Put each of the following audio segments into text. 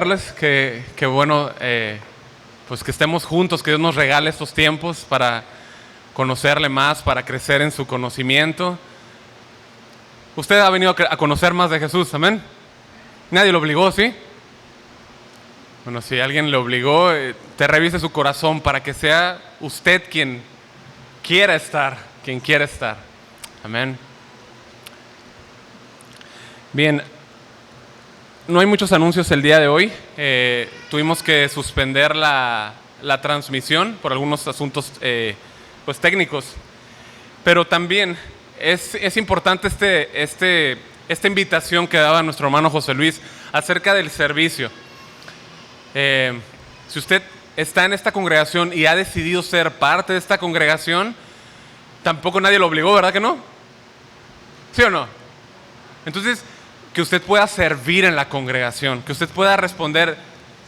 Que bueno, pues que estemos juntos, que Dios nos regale estos tiempos para conocerle más, para crecer en su conocimiento. Usted ha venido a conocer más de Jesús, amén. Nadie lo obligó, ¿sí? Bueno, si alguien le obligó, te revise su corazón para que sea usted quien quiera estar, amén. Bien. No hay muchos anuncios el día de hoy. Tuvimos que suspender la transmisión por algunos asuntos pues técnicos. Pero también es importante esta invitación que daba nuestro hermano José Luis acerca del servicio. Si usted está en esta congregación y ha decidido ser parte de esta congregación, tampoco nadie lo obligó, ¿verdad que no? ¿Sí o no? Entonces, que usted pueda servir en la congregación, que usted pueda responder,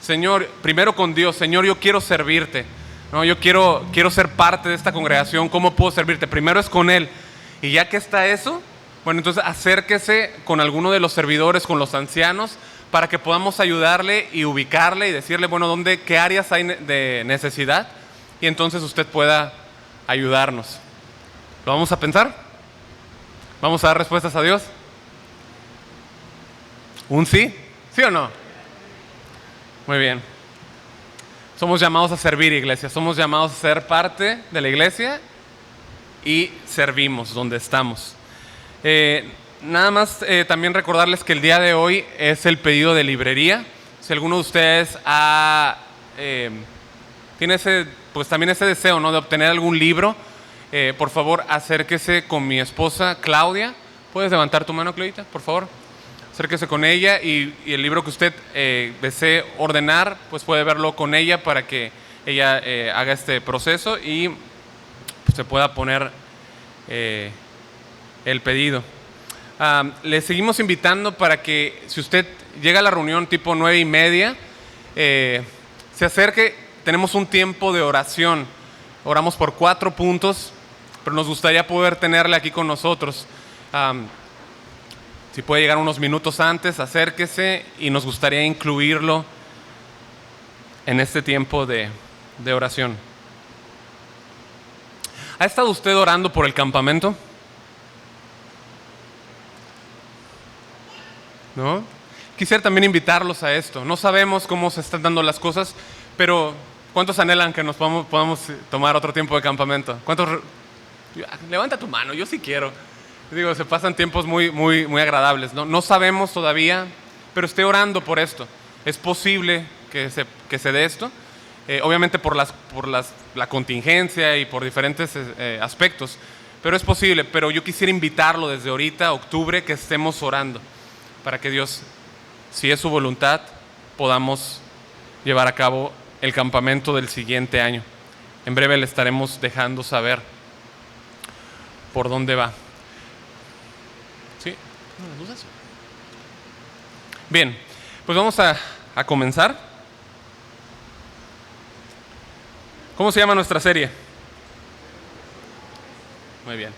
Señor, primero con Dios, Señor, yo quiero servirte, ¿no? Yo quiero ser parte de esta congregación, ¿cómo puedo servirte? Primero es con Él, y ya que está eso, bueno, entonces acérquese con alguno de los servidores, con los ancianos, para que podamos ayudarle y ubicarle y decirle, bueno, qué áreas hay de necesidad, y entonces usted pueda ayudarnos. ¿Lo vamos a pensar? ¿Vamos a dar respuestas a Dios? ¿Un sí? ¿Sí o no? Muy bien. Somos llamados a servir, iglesia. Somos llamados a ser parte de la iglesia y servimos donde estamos. Nada más también recordarles que el día de hoy es el pedido de librería. Si alguno de ustedes tiene también ese deseo, ¿no?, de obtener algún libro, por favor acérquese con mi esposa Claudia. ¿Puedes levantar tu mano, Claudita, por favor? Acérquese con ella y el libro que usted desee ordenar, pues puede verlo con ella para que ella haga este proceso y pues, se pueda poner el pedido. Le seguimos invitando para que si usted llega a la reunión tipo 9:30, se acerque. Tenemos un tiempo de oración. Oramos por 4 puntos, pero nos gustaría poder tenerle aquí con nosotros. Si puede llegar unos minutos antes, acérquese y nos gustaría incluirlo en este tiempo de oración. ¿Ha estado usted orando por el campamento? ¿No? Quisiera también invitarlos a esto. No sabemos cómo se están dando las cosas, pero ¿cuántos anhelan que nos podamos tomar otro tiempo de campamento? ¿Cuántos? Levanta tu mano, yo sí quiero. Digo, se pasan tiempos muy agradables, ¿no? No sabemos todavía, pero estoy orando por esto. Es posible que se dé esto, obviamente por la contingencia y por diferentes aspectos, pero es posible. Pero yo quisiera invitarlo desde ahorita, octubre, que estemos orando para que Dios, si es su voluntad, podamos llevar a cabo el campamento del siguiente año. En breve le estaremos dejando saber por dónde va. ¿Sí? Bien, pues vamos a comenzar. ¿Cómo se llama nuestra serie? Muy bien.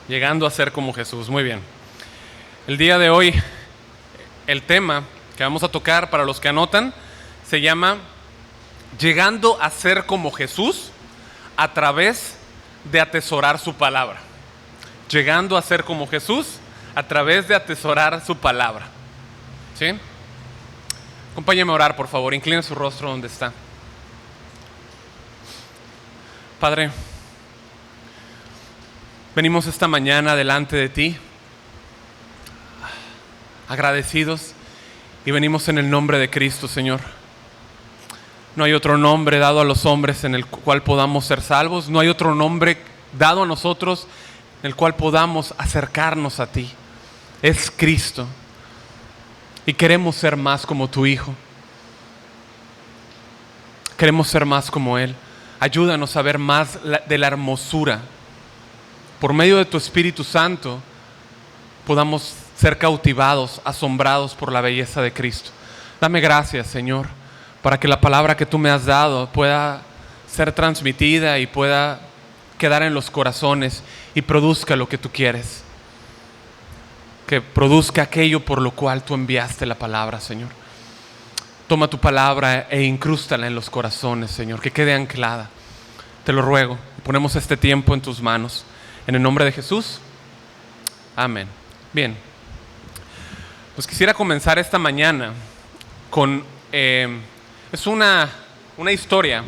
Llegando a ser como Jesús. Muy bien. El día de hoy, el tema que vamos a tocar, para los que anotan, se llama Llegando a ser como Jesús a través de atesorar su palabra. Llegando a ser como Jesús a través de atesorar su palabra. ¿Sí? Acompáñeme a orar, por favor. Incline su rostro donde está. Padre, venimos esta mañana delante de ti, agradecidos, y venimos en el nombre de Cristo, Señor. No hay otro nombre dado a los hombres en el cual podamos ser salvos. No hay otro nombre dado a nosotros en el cual podamos acercarnos a ti. Es Cristo. Y queremos ser más como tu Hijo. Queremos ser más como Él. Ayúdanos a ver más de la hermosura. Por medio de tu Espíritu Santo podamos ser cautivados, asombrados por la belleza de Cristo. Dame gracias, Señor, para que la palabra que tú me has dado pueda ser transmitida y pueda quedar en los corazones y produzca lo que tú quieres. que produzca aquello por lo cual tú enviaste la palabra, Señor. Toma tu palabra e incrústala en los corazones, Señor, que quede anclada. Te lo ruego. Ponemos este tiempo en tus manos. En el nombre de Jesús. Amén. Bien. Pues quisiera comenzar esta mañana con... es una historia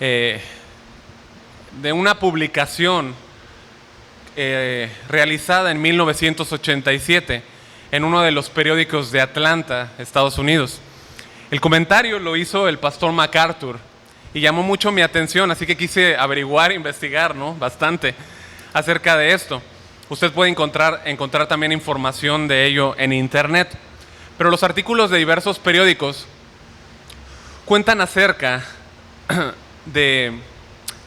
de una publicación realizada en 1987 en uno de los periódicos de Atlanta, Estados Unidos. El comentario lo hizo el pastor MacArthur y llamó mucho mi atención, así que quise averiguar, investigar, ¿no? Bastante acerca de esto. Usted puede encontrar también información de ello en internet, pero los artículos de diversos periódicos cuentan acerca de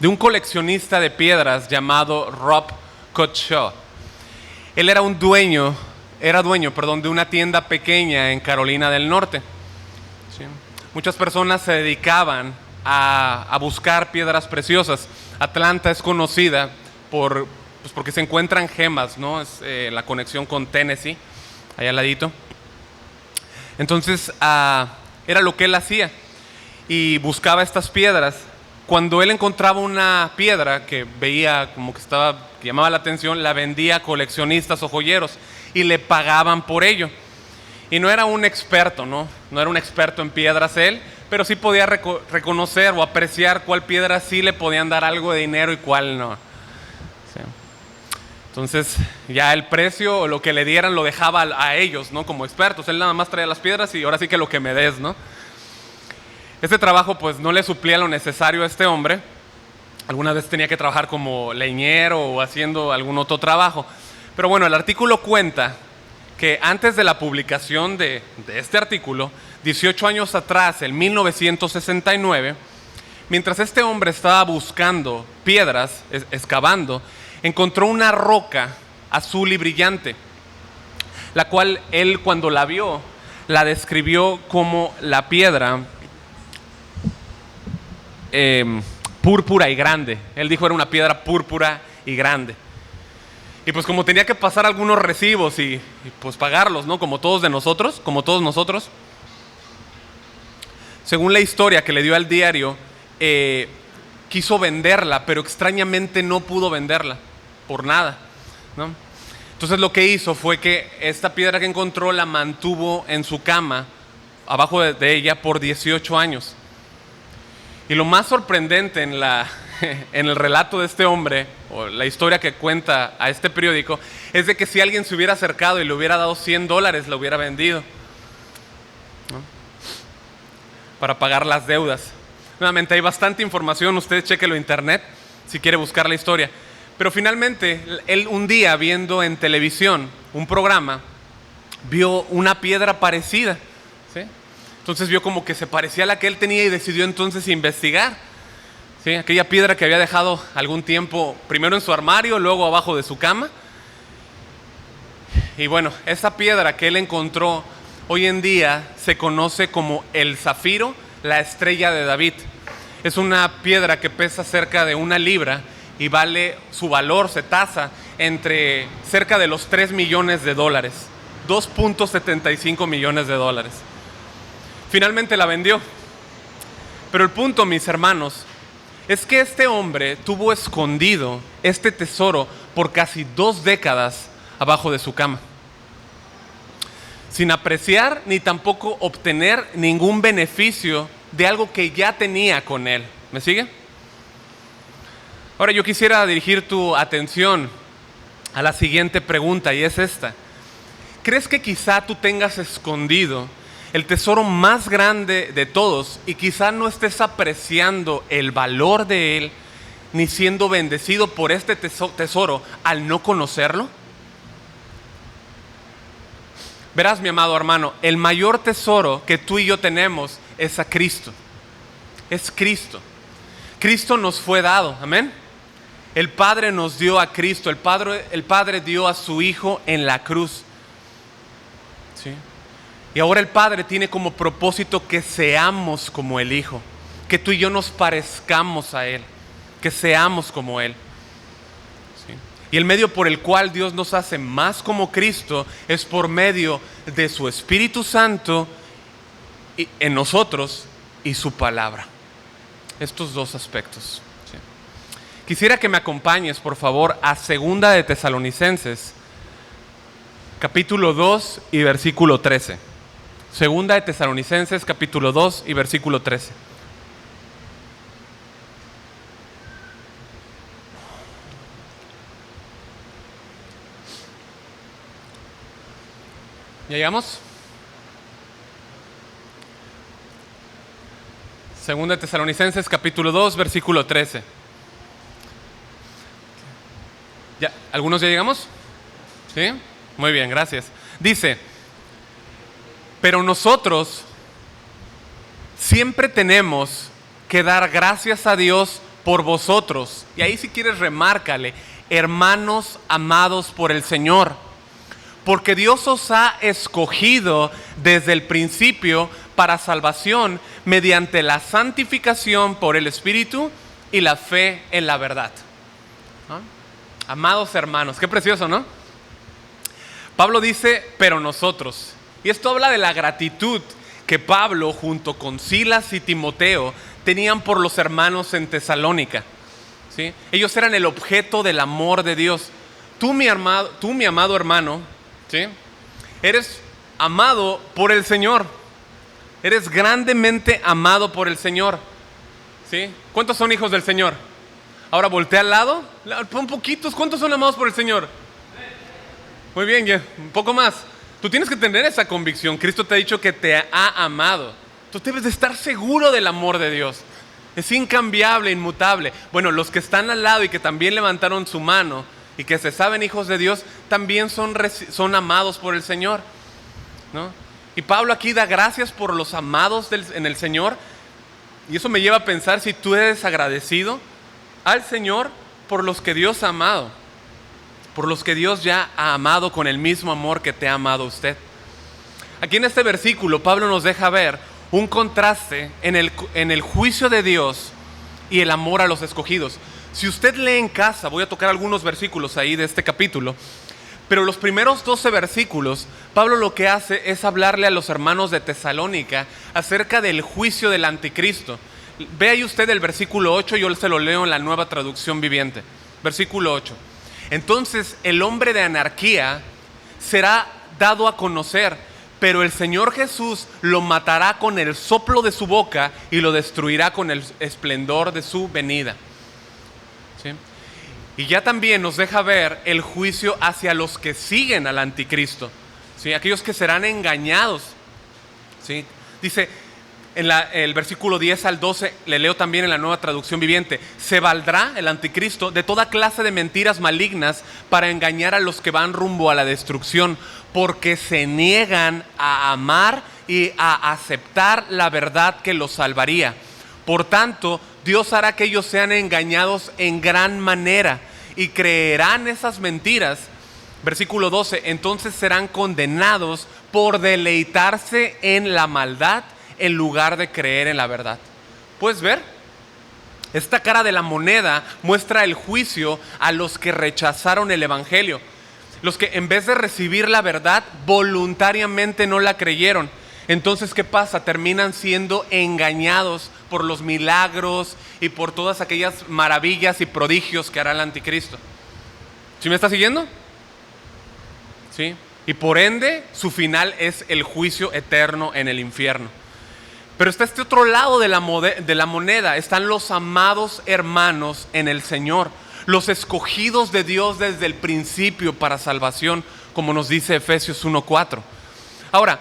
un coleccionista de piedras llamado Rob Cutshaw. Él era dueño de una tienda pequeña en Carolina del Norte. ¿Sí? Muchas personas se dedicaban a buscar piedras preciosas. Atlanta es conocida porque se encuentran gemas, ¿no? Es la conexión con Tennessee, allá al ladito. Entonces, era lo que él hacía y buscaba estas piedras. Cuando él encontraba una piedra que veía como que llamaba la atención, la vendía a coleccionistas o joyeros y le pagaban por ello. Y no era un experto, ¿no? No era un experto en piedras él, pero sí podía reconocer o apreciar cuál piedra sí le podían dar algo de dinero y cuál no. Sí. Entonces, ya el precio o lo que le dieran lo dejaba a ellos, ¿no? Como expertos. Él nada más traía las piedras y ahora sí que lo que me des, ¿no? Este trabajo pues no le suplía lo necesario a este hombre. Alguna vez tenía que trabajar como leñero o haciendo algún otro trabajo. Pero bueno, el artículo cuenta que antes de la publicación de este artículo, 18 años atrás, en 1969, mientras este hombre estaba buscando piedras, excavando, encontró una roca azul y brillante, la cual él cuando la vio, la describió como la piedra púrpura y grande. Él dijo era una piedra púrpura y grande. Y pues como tenía que pasar algunos recibos y pues pagarlos, ¿no? Como todos nosotros, según la historia que le dio al diario, quiso venderla, pero extrañamente no pudo venderla por nada, ¿no? Entonces lo que hizo fue que esta piedra que encontró la mantuvo en su cama, abajo de ella, por 18 años. Y lo más sorprendente en el relato de este hombre, o la historia que cuenta a este periódico, es de que si alguien se hubiera acercado y le hubiera dado $100, lo hubiera vendido, ¿no? Para pagar las deudas. Nuevamente hay bastante información, usted chéquelo en internet si quiere buscar la historia. Pero finalmente, él un día viendo en televisión un programa, vio una piedra parecida, ¿sí? Entonces vio como que se parecía a la que él tenía y decidió entonces investigar, ¿sí? Aquella piedra que había dejado algún tiempo, primero en su armario, luego abajo de su cama. Y bueno, esa piedra que él encontró hoy en día se conoce como el zafiro, la estrella de David. Es una piedra que pesa cerca de 1 libra y su valor se tasa entre cerca de los $3 millones, $2.75 millones. Finalmente la vendió. Pero el punto, mis hermanos, es que este hombre tuvo escondido este tesoro por casi 2 décadas abajo de su cama, sin apreciar ni tampoco obtener ningún beneficio de algo que ya tenía con él. ¿Me sigue? Ahora yo quisiera dirigir tu atención a la siguiente pregunta, y es esta. ¿Crees que quizá tú tengas escondido el tesoro más grande de todos y quizá no estés apreciando el valor de él ni siendo bendecido por este tesoro al no conocerlo? Verás, mi amado hermano, el mayor tesoro que tú y yo tenemos es a Cristo. Es Cristo. Cristo nos fue dado, amén. El Padre nos dio a Cristo, el Padre dio a su Hijo en la cruz, ¿sí? Y ahora el Padre tiene como propósito que seamos como el Hijo, que tú y yo nos parezcamos a Él, que seamos como Él, ¿sí? Y el medio por el cual Dios nos hace más como Cristo es por medio de su Espíritu Santo en nosotros y su palabra. Estos dos aspectos. ¿Sí? Quisiera que me acompañes, por favor, a 2 de Tesalonicenses, capítulo 2 y versículo 13. 2 de Tesalonicenses, capítulo 2 y versículo 13. ¿Ya llegamos? 2 de Tesalonicenses, capítulo 2, versículo 13. ¿Ya? ¿Algunos ya llegamos? ¿Sí? Muy bien, gracias. Dice, pero nosotros siempre tenemos que dar gracias a Dios por vosotros. Y ahí si quieres remárcale, hermanos amados por el Señor. Porque Dios os ha escogido desde el principio para salvación mediante la santificación por el Espíritu y la fe en la verdad. ¿No? Amados hermanos, qué precioso, ¿no? Pablo dice, pero nosotros. Y esto habla de la gratitud que Pablo junto con Silas y Timoteo tenían por los hermanos en Tesalónica. ¿Sí? Ellos eran el objeto del amor de Dios. Tú, mi amado hermano, ¿sí? Eres amado por el Señor. Eres grandemente amado por el Señor. ¿Sí? ¿Cuántos son hijos del Señor? Ahora voltea al lado. Son poquitos. ¿Cuántos son amados por el Señor? Muy bien, ya, un poco más. Tú tienes que tener esa convicción. Cristo te ha dicho que te ha amado. Tú debes de estar seguro del amor de Dios. Es incambiable, inmutable. Bueno, los que están al lado y que también levantaron su mano y que se saben hijos de Dios, también son amados por el Señor, ¿no? Y Pablo aquí da gracias por los amados en el Señor. Y eso me lleva a pensar si tú eres agradecido al Señor por los que Dios ha amado, por los que Dios ya ha amado con el mismo amor que te ha amado usted. Aquí en este versículo Pablo nos deja ver un contraste en el juicio de Dios y el amor a los escogidos. Si usted lee en casa, voy a tocar algunos versículos ahí de este capítulo, pero los primeros 12 versículos, Pablo lo que hace es hablarle a los hermanos de Tesalónica acerca del juicio del anticristo. Ve ahí usted el versículo 8, yo se lo leo en la Nueva Traducción Viviente. Versículo 8. Entonces el hombre de anarquía será dado a conocer, pero el Señor Jesús lo matará con el soplo de su boca y lo destruirá con el esplendor de su venida. ¿Sí? Y ya también nos deja ver el juicio hacia los que siguen al anticristo, ¿sí? Aquellos que serán engañados, ¿sí? Dice en el versículo 10 al 12, le leo también en la Nueva Traducción Viviente, se valdrá el anticristo de toda clase de mentiras malignas para engañar a los que van rumbo a la destrucción, porque se niegan a amar y a aceptar la verdad que los salvaría. Por tanto, Dios hará que ellos sean engañados en gran manera y creerán esas mentiras. Versículo 12, entonces serán condenados por deleitarse en la maldad en lugar de creer en la verdad. ¿Puedes ver? Esta cara de la moneda muestra el juicio a los que rechazaron el evangelio. Los que en vez de recibir la verdad, voluntariamente no la creyeron. Entonces, ¿qué pasa? Terminan siendo engañados por los milagros y por todas aquellas maravillas y prodigios que hará el anticristo. ¿Sí me está siguiendo? ¿Sí? Y por ende, su final es el juicio eterno en el infierno. Pero está este otro lado de la moneda. Están los amados hermanos en el Señor, los escogidos de Dios desde el principio para salvación, como nos dice Efesios 1:4. Ahora,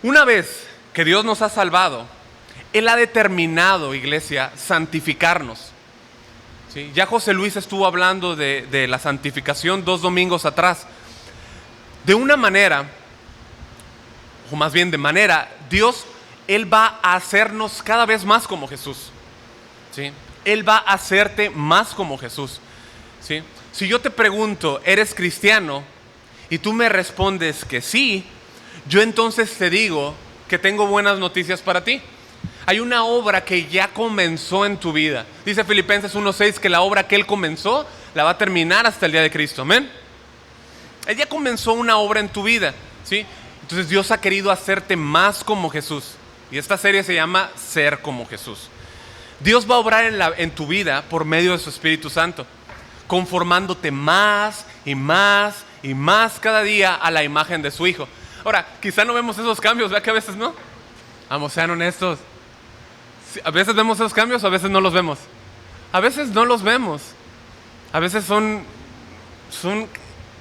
una vez que Dios nos ha salvado, Él ha determinado, iglesia, santificarnos. ¿Sí? Ya José Luis estuvo hablando de la santificación 2 domingos atrás. De una manera, o más bien de manera, Dios, Él va a hacernos cada vez más como Jesús. ¿Sí? Él va a hacerte más como Jesús. ¿Sí? Si yo te pregunto, ¿eres cristiano? Y tú me respondes que sí, yo entonces te digo que tengo buenas noticias para ti. Hay una obra que ya comenzó en tu vida. Dice Filipenses 1:6 que la obra que Él comenzó la va a terminar hasta el día de Cristo. Amén. Él ya comenzó una obra en tu vida, ¿sí? Entonces Dios ha querido hacerte más como Jesús. Y esta serie se llama Ser como Jesús. Dios va a obrar en tu vida por medio de su Espíritu Santo, conformándote más y más y más cada día a la imagen de su Hijo. Ahora, quizá no vemos esos cambios, ¿verdad que a veces no? Vamos, sean honestos. A veces vemos esos cambios, a veces no los vemos. A veces no los vemos. A veces son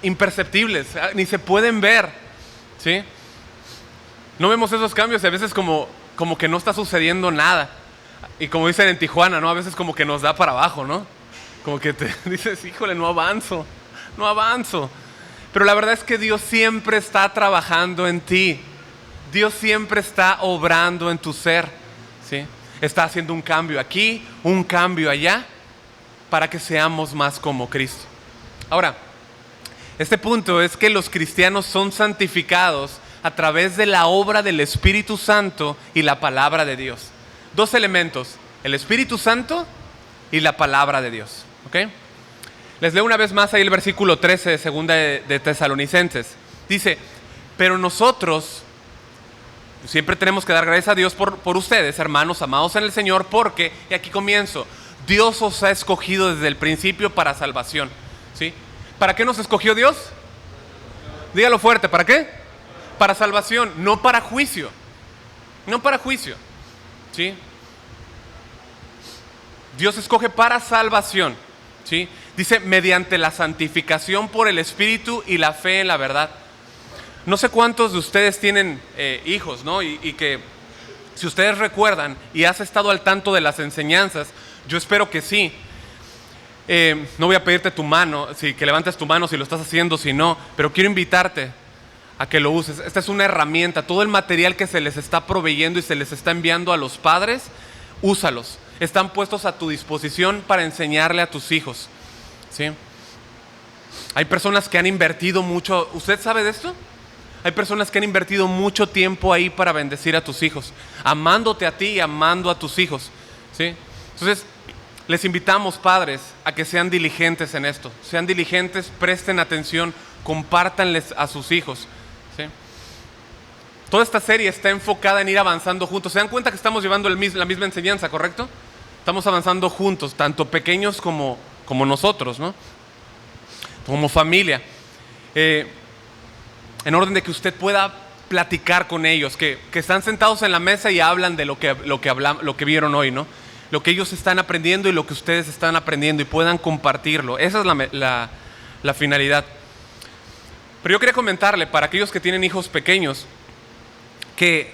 imperceptibles, ni se pueden ver, ¿sí? No vemos esos cambios y a veces como que no está sucediendo nada. Y como dicen en Tijuana, ¿no? A veces como que nos da para abajo, ¿no? Como que te dices, híjole, no avanzo. Pero la verdad es que Dios siempre está trabajando en ti. Dios siempre está obrando en tu ser, ¿sí? Está haciendo un cambio aquí, un cambio allá, para que seamos más como Cristo. Ahora, este punto es que los cristianos son santificados a través de la obra del Espíritu Santo y la palabra de Dios. Dos elementos, el Espíritu Santo y la palabra de Dios. ¿Ok? Les leo una vez más ahí el versículo 13 de segunda de Tesalonicenses. Dice, pero nosotros siempre tenemos que dar gracias a Dios por ustedes, hermanos amados en el Señor, porque, y aquí comienzo, Dios os ha escogido desde el principio para salvación. ¿Sí? ¿Para qué nos escogió Dios? Dígalo fuerte, ¿para qué? Para salvación, no para juicio. No para juicio. ¿Sí? Dios escoge para salvación. ¿Sí? Dice, mediante la santificación por el Espíritu y la fe en la verdad. No sé cuántos de ustedes tienen hijos, ¿no? Y que si ustedes recuerdan y has estado al tanto de las enseñanzas, yo espero que sí. No voy a pedirte tu mano, que levantes tu mano si lo estás haciendo, si no, pero quiero invitarte a que lo uses. Esta es una herramienta, todo el material que se les está proveyendo y se les está enviando a los padres, úsalos. Están puestos a tu disposición para enseñarle a tus hijos, ¿sí? Hay personas que han invertido mucho, ¿usted sabe de esto? Hay personas que han invertido mucho tiempo ahí para bendecir a tus hijos, amándote a ti y amando a tus hijos, ¿sí? Entonces, les invitamos, padres, a que sean diligentes en esto. Sean diligentes, presten atención, compártanles a sus hijos, ¿sí? Toda esta serie está enfocada en ir avanzando juntos. ¿Se dan cuenta que estamos llevando la misma enseñanza, correcto? Estamos avanzando juntos, tanto pequeños como nosotros, ¿no? Como familia. En orden de que usted pueda platicar con ellos, que están sentados en la mesa y hablan de lo que vieron hoy, ¿no? Lo que ellos están aprendiendo y lo que ustedes están aprendiendo y puedan compartirlo. Esa es la finalidad. Pero yo quería comentarle para aquellos que tienen hijos pequeños que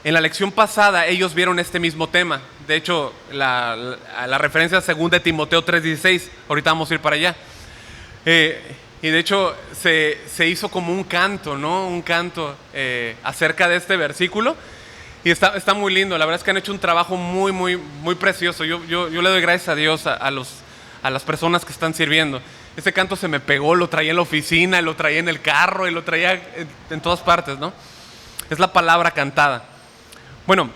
en la lección pasada ellos vieron este mismo tema. De hecho, la referencia a 2 Timoteo 3:16, ahorita vamos a ir para allá. Y de hecho se hizo como un canto, ¿no? Un canto acerca de este versículo. Y está muy lindo, la verdad es que han hecho un trabajo muy, muy, muy precioso. Yo le doy gracias a Dios a las personas que están sirviendo. Ese canto se me pegó, lo traía en la oficina, lo traía en el carro y lo traía en todas partes, ¿no? Es la palabra cantada. Bueno,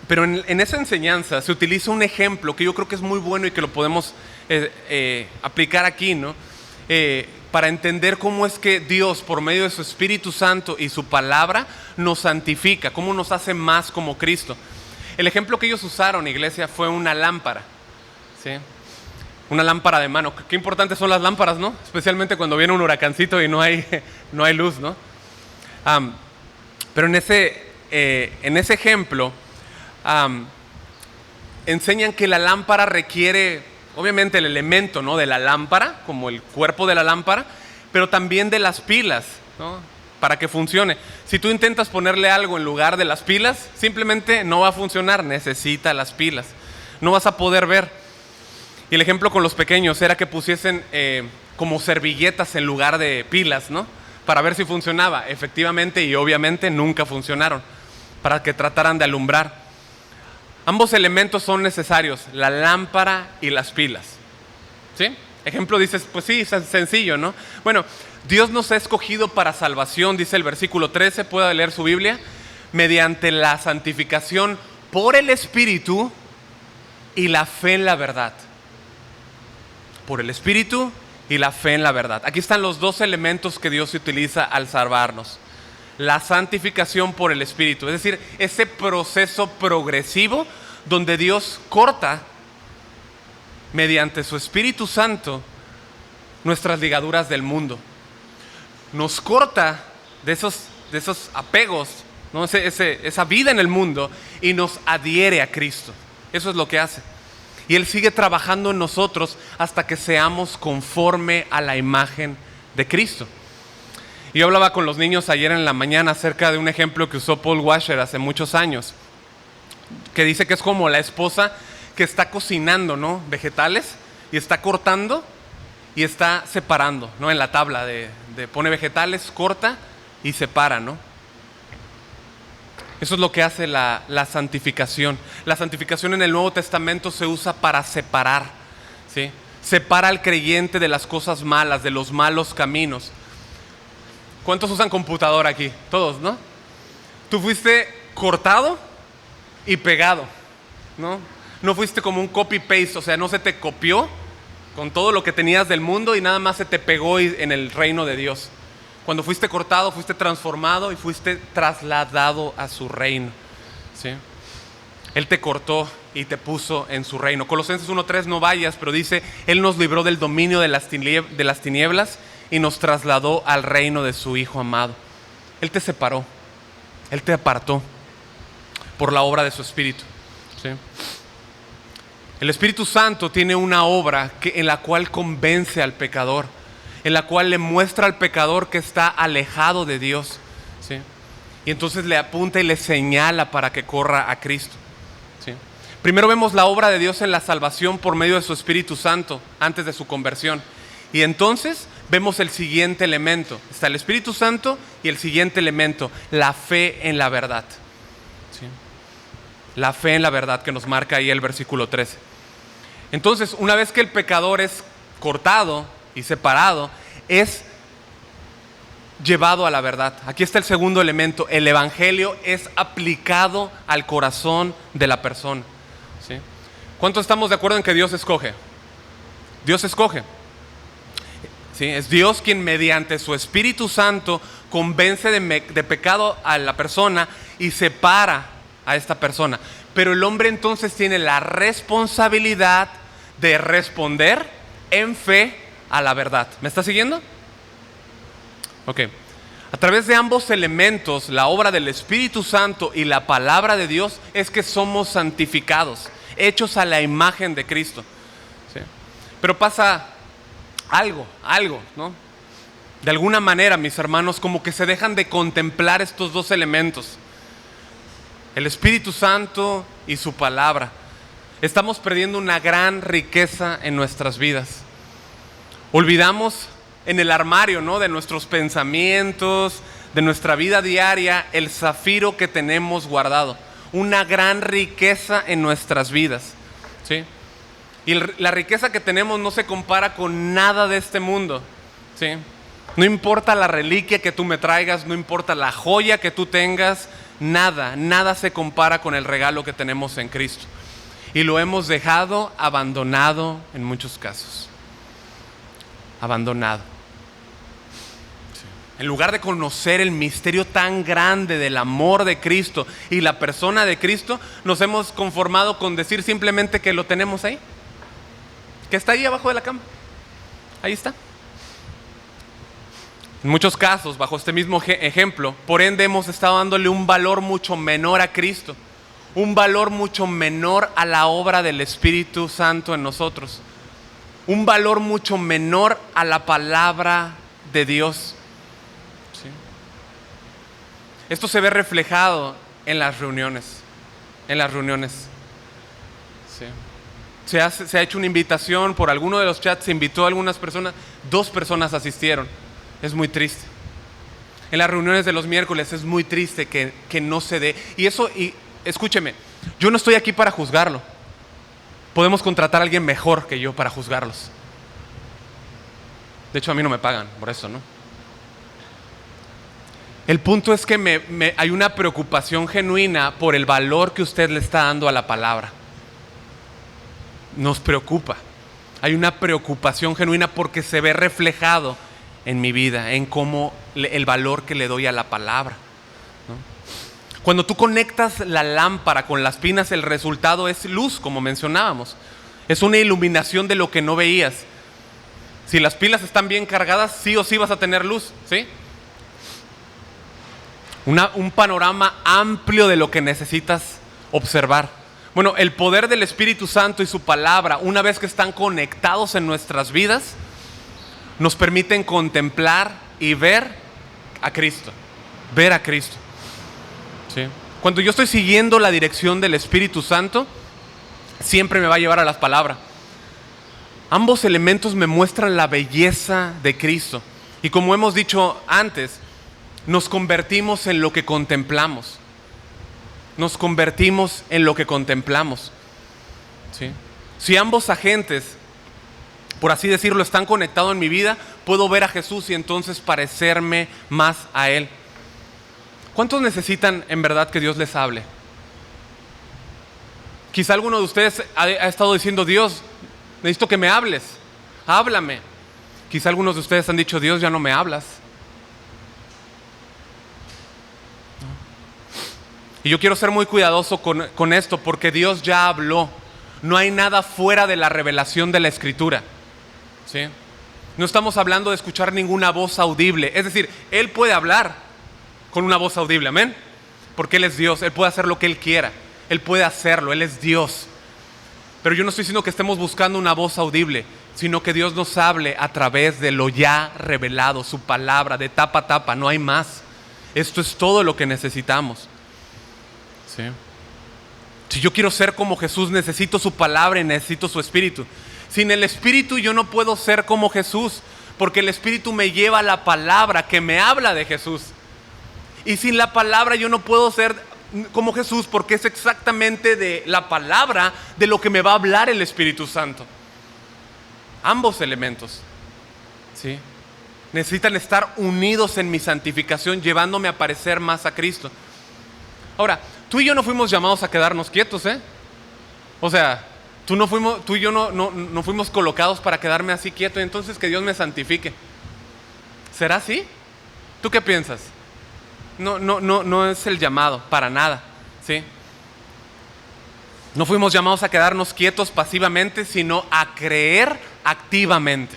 pero en esa enseñanza se utiliza un ejemplo que yo creo que es muy bueno y que lo podemos aplicar aquí, ¿no? Para entender cómo es que Dios, por medio de su Espíritu Santo y su palabra, nos santifica, cómo nos hace más como Cristo. El ejemplo que ellos usaron, iglesia, fue una lámpara, ¿sí? Una lámpara de mano. Qué importantes son las lámparas, ¿no? Especialmente cuando viene un huracancito y no hay luz, ¿no? Pero en ese ejemplo enseñan que la lámpara requiere, obviamente, el elemento, ¿no? De la lámpara, como el cuerpo de la lámpara, pero también de las pilas, ¿no? Para que funcione. Si tú intentas ponerle algo en lugar de las pilas, simplemente no va a funcionar, necesita las pilas. No vas a poder ver. Y el ejemplo con los pequeños era que pusiesen como servilletas en lugar de pilas, ¿no? Para ver si funcionaba. Efectivamente y obviamente nunca funcionaron, para que trataran de alumbrar. Ambos elementos son necesarios, la lámpara y las pilas, ¿sí? Ejemplo, dices, pues sí, es sencillo, ¿no? Bueno, Dios nos ha escogido para salvación, dice el versículo 13, puede leer su Biblia, mediante la santificación por el Espíritu y la fe en la verdad. por el Espíritu y la fe en la verdad. Aquí están los dos elementos que Dios utiliza al salvarnos. La santificación por el Espíritu, es decir, ese proceso progresivo donde Dios corta mediante su Espíritu Santo nuestras ligaduras del mundo. Nos corta de esos apegos, ¿no? Esa vida en el mundo, y nos adhiere a Cristo. Eso es lo que hace. Y Él sigue trabajando en nosotros hasta que seamos conforme a la imagen de Cristo. Y yo hablaba con los niños ayer en la mañana acerca de un ejemplo que usó Paul Washer hace muchos años, que dice que es como la esposa que está cocinando, ¿no?, vegetales, y está cortando y está separando, ¿no? En la tabla pone vegetales, corta y separa, ¿no? Eso es lo que hace la santificación. La santificación en el Nuevo Testamento se usa para separar, ¿sí? Separa al creyente de las cosas malas, de los malos caminos. ¿Cuántos usan computadora aquí? Todos, ¿no? Tú fuiste cortado y pegado, ¿no? No fuiste como un copy-paste, o sea, no se te copió con todo lo que tenías del mundo y nada más se te pegó en el reino de Dios. Cuando fuiste cortado, fuiste transformado y fuiste trasladado a su reino, ¿sí? Él te cortó y te puso en su reino. Colosenses 1:3, no vayas, pero dice, Él nos libró del dominio de las tinieblas y nos trasladó al reino de su Hijo amado. Él te separó, Él te apartó por la obra de su Espíritu, ¿sí? El Espíritu Santo tiene una obra en la cual convence al pecador, en la cual le muestra al pecador que está alejado de Dios, ¿sí? Y entonces le apunta y le señala para que corra a Cristo, ¿sí? Primero vemos la obra de Dios en la salvación por medio de su Espíritu Santo antes de su conversión. Y entonces vemos el siguiente elemento. Está el Espíritu Santo y el siguiente elemento, la fe en la verdad, ¿sí? La fe en la verdad que nos marca ahí el versículo 13. Entonces, una vez que el pecador es cortado y separado, es llevado a la verdad. Aquí está el segundo elemento. El evangelio es aplicado al corazón de la persona, ¿sí? ¿Cuántos estamos de acuerdo en que Dios escoge? Dios escoge, ¿sí? Es Dios quien mediante su Espíritu Santo convence de pecado a la persona y separa a esta persona. Pero el hombre entonces tiene la responsabilidad de responder en fe a la verdad. ¿Me está siguiendo? Ok. A través de ambos elementos, la obra del Espíritu Santo y la palabra de Dios, es que somos santificados, hechos a la imagen de Cristo, ¿sí? Pero pasa algo, ¿no? De alguna manera, mis hermanos, como que se dejan de contemplar estos dos elementos, el Espíritu Santo y su palabra. Estamos perdiendo una gran riqueza en nuestras vidas. Olvidamos en el armario, ¿no?, de nuestros pensamientos, de nuestra vida diaria, el zafiro que tenemos guardado. Una gran riqueza en nuestras vidas, ¿sí? Y la riqueza que tenemos no se compara con nada de este mundo, ¿sí? No importa la reliquia que tú me traigas, no importa la joya que tú tengas, nada se compara con el regalo que tenemos en Cristo. Y lo hemos dejado abandonado en muchos casos. Abandonado. Sí. En lugar de conocer el misterio tan grande del amor de Cristo y la persona de Cristo, nos hemos conformado con decir simplemente que lo tenemos ahí, que está ahí abajo de la cama. Ahí está. En muchos casos, bajo este mismo ejemplo, por ende hemos estado dándole un valor mucho menor a Cristo, un valor mucho menor a la obra del Espíritu Santo en nosotros, un valor mucho menor a la palabra de Dios, ¿sí? Esto se ve reflejado en las reuniones, ¿sí? Se ha hecho una invitación por alguno de los chats, se invitó a algunas personas, 2 personas asistieron. Es muy triste. En las reuniones de los miércoles es muy triste que no se dé. Y escúcheme, yo no estoy aquí para juzgarlo. Podemos contratar a alguien mejor que yo para juzgarlos. De hecho, a mí no me pagan por eso, ¿no? El punto es que hay una preocupación genuina por el valor que usted le está dando a la palabra. Nos preocupa. Hay una preocupación genuina porque se ve reflejado en mi vida, en cómo el valor que le doy a la palabra, ¿no? Cuando tú conectas la lámpara con las pinas, el resultado es luz, como mencionábamos. Es una iluminación de lo que no veías. Si las pilas están bien cargadas, sí o sí vas a tener luz, ¿sí? Un panorama amplio de lo que necesitas observar. Bueno, el poder del Espíritu Santo y su palabra, una vez que están conectados en nuestras vidas, nos permiten contemplar y ver a Cristo. Ver a Cristo, ¿sí? Cuando yo estoy siguiendo la dirección del Espíritu Santo, siempre me va a llevar a las palabras. Ambos elementos me muestran la belleza de Cristo. Y como hemos dicho antes, nos convertimos en lo que contemplamos. Nos convertimos en lo que contemplamos, ¿sí? Si ambos agentes, por así decirlo, están conectados en mi vida, puedo ver a Jesús y entonces parecerme más a Él. ¿Cuántos necesitan en verdad que Dios les hable? Quizá alguno de ustedes ha estado diciendo: Dios, necesito que me hables, háblame. Quizá algunos de ustedes han dicho: Dios, ya no me hablas. Y yo quiero ser muy cuidadoso con esto, porque Dios ya habló. No hay nada fuera de la revelación de la Escritura, ¿sí? No estamos hablando de escuchar ninguna voz audible. Es decir, Él puede hablar con una voz audible, amén, porque Él es Dios. Él puede hacer lo que Él quiera. Él puede hacerlo, Él es Dios. Pero yo no estoy diciendo que estemos buscando una voz audible, sino que Dios nos hable a través de lo ya revelado, su palabra, de tapa a tapa, no hay más. Esto es todo lo que necesitamos, ¿sí? Si yo quiero ser como Jesús, necesito su palabra y necesito su Espíritu. Sin el Espíritu yo no puedo ser como Jesús, porque el Espíritu me lleva a la palabra que me habla de Jesús. Y sin la palabra yo no puedo ser como Jesús, porque es exactamente de la palabra de lo que me va a hablar el Espíritu Santo. Ambos elementos, ¿sí?, necesitan estar unidos en mi santificación, llevándome a parecer más a Cristo. Ahora, tú y yo no fuimos llamados a quedarnos quietos, ¿eh? O sea, tú y yo no fuimos colocados para quedarme así quieto y entonces que Dios me santifique. ¿Será así? ¿Tú qué piensas? No es el llamado, para nada, ¿sí? No fuimos llamados a quedarnos quietos pasivamente, sino a creer activamente.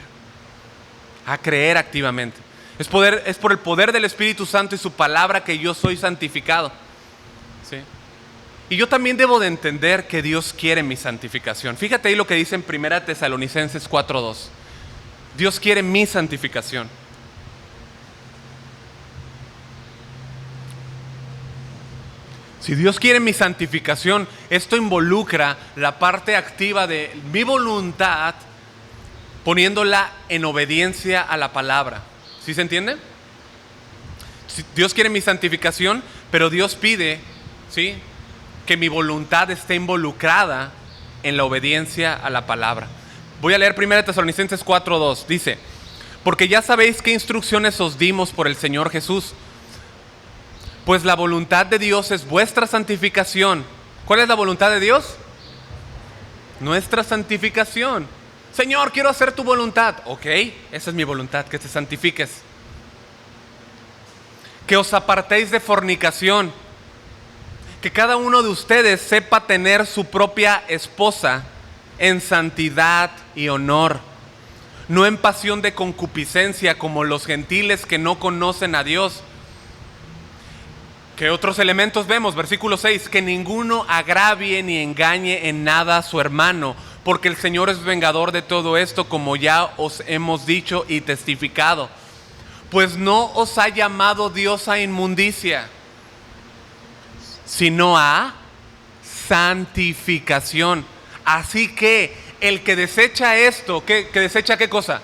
A creer activamente. Es por el poder del Espíritu Santo y su palabra que yo soy santificado, ¿sí? Y yo también debo de entender que Dios quiere mi santificación. Fíjate ahí lo que dice en 1 Tesalonicenses 4:2. Dios quiere mi santificación. Si Dios quiere mi santificación, esto involucra la parte activa de mi voluntad, poniéndola en obediencia a la palabra. ¿Sí se entiende? Dios quiere mi santificación, pero Dios pide, ¿sí?, que mi voluntad esté involucrada en la obediencia a la palabra. Voy a leer 1 Tesalonicenses 4:2. Dice: porque ya sabéis qué instrucciones os dimos por el Señor Jesús. Pues la voluntad de Dios es vuestra santificación. ¿Cuál es la voluntad de Dios? Nuestra santificación. Señor, quiero hacer tu voluntad. Ok, esa es mi voluntad, que te santifiques. Que os apartéis de fornicación. Que cada uno de ustedes sepa tener su propia esposa en santidad y honor, no en pasión de concupiscencia como los gentiles que no conocen a Dios. ¿Qué otros elementos vemos? Versículo 6, que ninguno agravie ni engañe en nada a su hermano, porque el Señor es vengador de todo esto, como ya os hemos dicho y testificado. Pues no os ha llamado Dios a inmundicia, sino a santificación. Así que el que desecha esto, ¿que desecha qué cosa?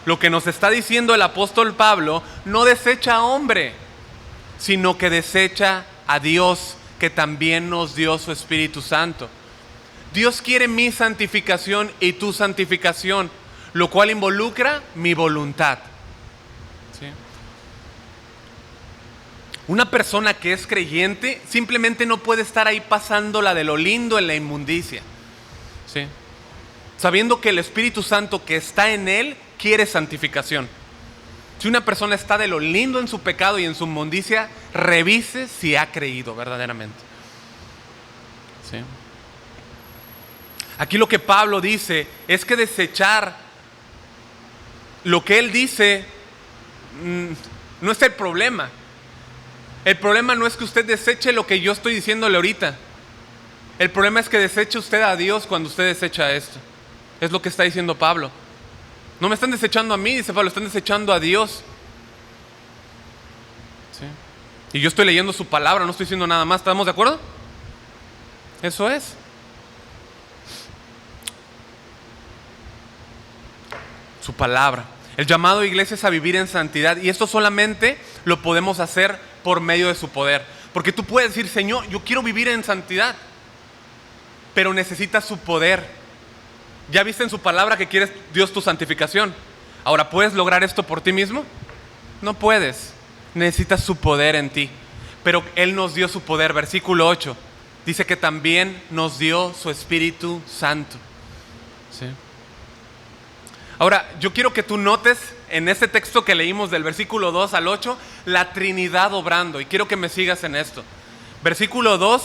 Lo que nos está diciendo el apóstol Pablo, no desecha a hombre, sino que desecha a Dios, que también nos dio su Espíritu Santo. Dios quiere mi santificación y tu santificación, lo cual involucra mi voluntad, ¿sí? Una persona que es creyente simplemente no puede estar ahí pasándola de lo lindo en la inmundicia, ¿sí? sabiendo que el Espíritu Santo que está en él quiere santificación. Si una persona está de lo lindo en su pecado y en su inmundicia, revise si ha creído verdaderamente. ¿Sí? Aquí lo que Pablo dice es que desechar lo que él dice no es el problema. El problema no es que usted deseche lo que yo estoy diciéndole ahorita. El problema es que deseche usted a Dios cuando usted desecha esto. Es lo que está diciendo Pablo. No me están desechando a mí, dice Pablo, están desechando a Dios. ¿Sí? Y yo estoy leyendo su palabra, no estoy diciendo nada más. ¿Estamos de acuerdo? Eso es. Su palabra. El llamado a iglesia es a vivir en santidad, y esto solamente lo podemos hacer por medio de su poder. Porque tú puedes decir, Señor, yo quiero vivir en santidad, pero necesitas su poder. Ya viste en su palabra que quiere Dios tu santificación. Ahora, ¿puedes lograr esto por ti mismo? No puedes. Necesitas su poder en ti. Pero Él nos dio su poder. Versículo 8. Dice que también nos dio su Espíritu Santo. ¿Sí? Ahora, yo quiero que tú notes en este texto que leímos del versículo 2 al 8, la Trinidad obrando. Y quiero que me sigas en esto. Versículo 3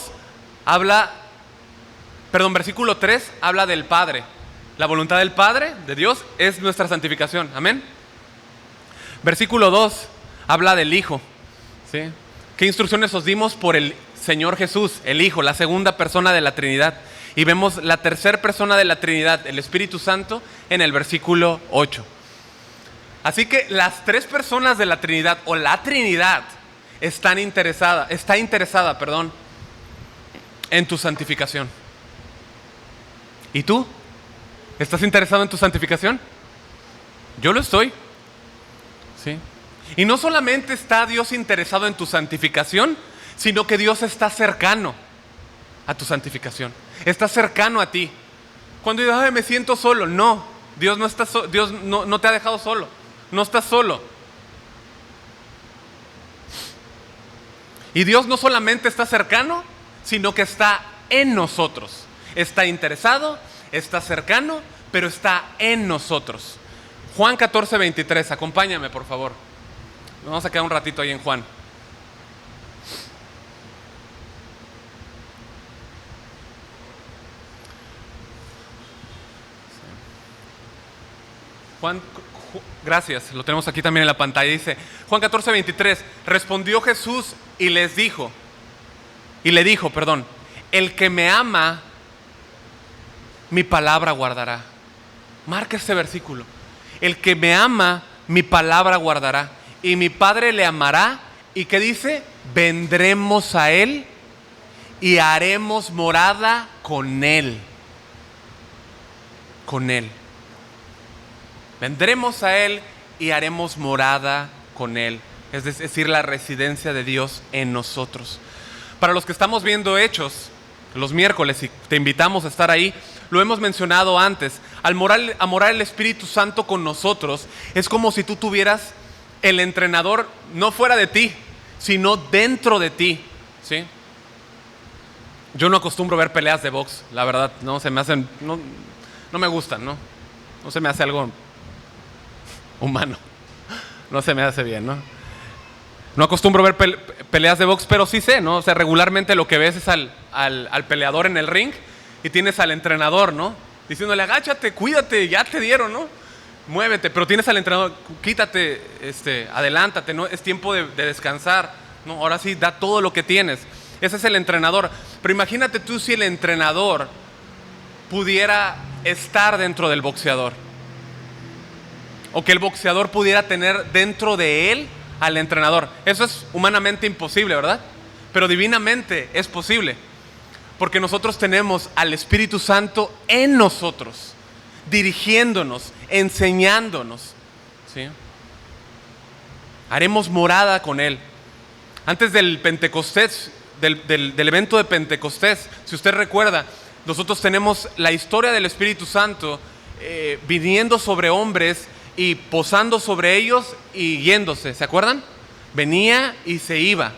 habla del Padre. La voluntad del Padre, de Dios, es nuestra santificación. Amén. Versículo 2 habla del Hijo. ¿Sí? ¿Qué instrucciones os dimos por el Señor Jesús, el Hijo, la segunda persona de la Trinidad? Y vemos la tercera persona de la Trinidad, el Espíritu Santo, en el versículo 8. Así que las tres personas de la Trinidad, o la Trinidad, está interesada, en tu santificación. ¿Y tú? ¿Estás interesado en tu santificación? Yo lo estoy. ¿Sí? Y no solamente está Dios interesado en tu santificación, sino que Dios está cercano a tu santificación. Está cercano a ti. Cuando dices, ay, me siento solo. No, Dios no te ha dejado solo. No estás solo. Y Dios no solamente está cercano, sino que está en nosotros. Está interesado, está cercano, pero está en nosotros. Juan 14:23, acompáñame por favor. Vamos a quedar un ratito ahí en Juan. Gracias, lo tenemos aquí también en la pantalla. Dice Juan 14:23, respondió Jesús y le dijo, el que me ama, mi palabra guardará. Marca este versículo. El que me ama, mi palabra guardará. Y mi Padre le amará. ¿Y qué dice? Vendremos a Él y haremos morada con Él. Con Él. Vendremos a Él y haremos morada con Él. Es decir, la residencia de Dios en nosotros. Para los que estamos viendo Hechos los miércoles, y te invitamos a estar ahí, lo hemos mencionado antes. Al morar el Espíritu Santo con nosotros, es como si tú tuvieras el entrenador no fuera de ti, sino dentro de ti. ¿Sí? Yo no acostumbro ver peleas de box, la verdad, no se me hacen, no me gustan, no se me hace algo humano, no se me hace bien, no acostumbro ver peleas de box, pero sí sé, ¿no? O sea, regularmente lo que ves es al peleador en el ring y tienes al entrenador, ¿no? Diciéndole, agáchate, cuídate, ya te dieron, ¿no? Muévete, pero tienes al entrenador, quítate, adelántate, ¿no? Es tiempo de descansar, ¿no? Ahora sí, da todo lo que tienes. Ese es el entrenador. Pero imagínate tú si el entrenador pudiera estar dentro del boxeador. O que el boxeador pudiera tener dentro de él al entrenador. Eso es humanamente imposible, ¿verdad? Pero divinamente es posible. Porque nosotros tenemos al Espíritu Santo en nosotros, dirigiéndonos, enseñándonos. ¿Sí? Haremos morada con Él. Antes del Pentecostés, del evento de Pentecostés, si usted recuerda, nosotros tenemos la historia del Espíritu Santo viniendo sobre hombres y posando sobre ellos y yéndose. ¿Se acuerdan? Venía y se iba.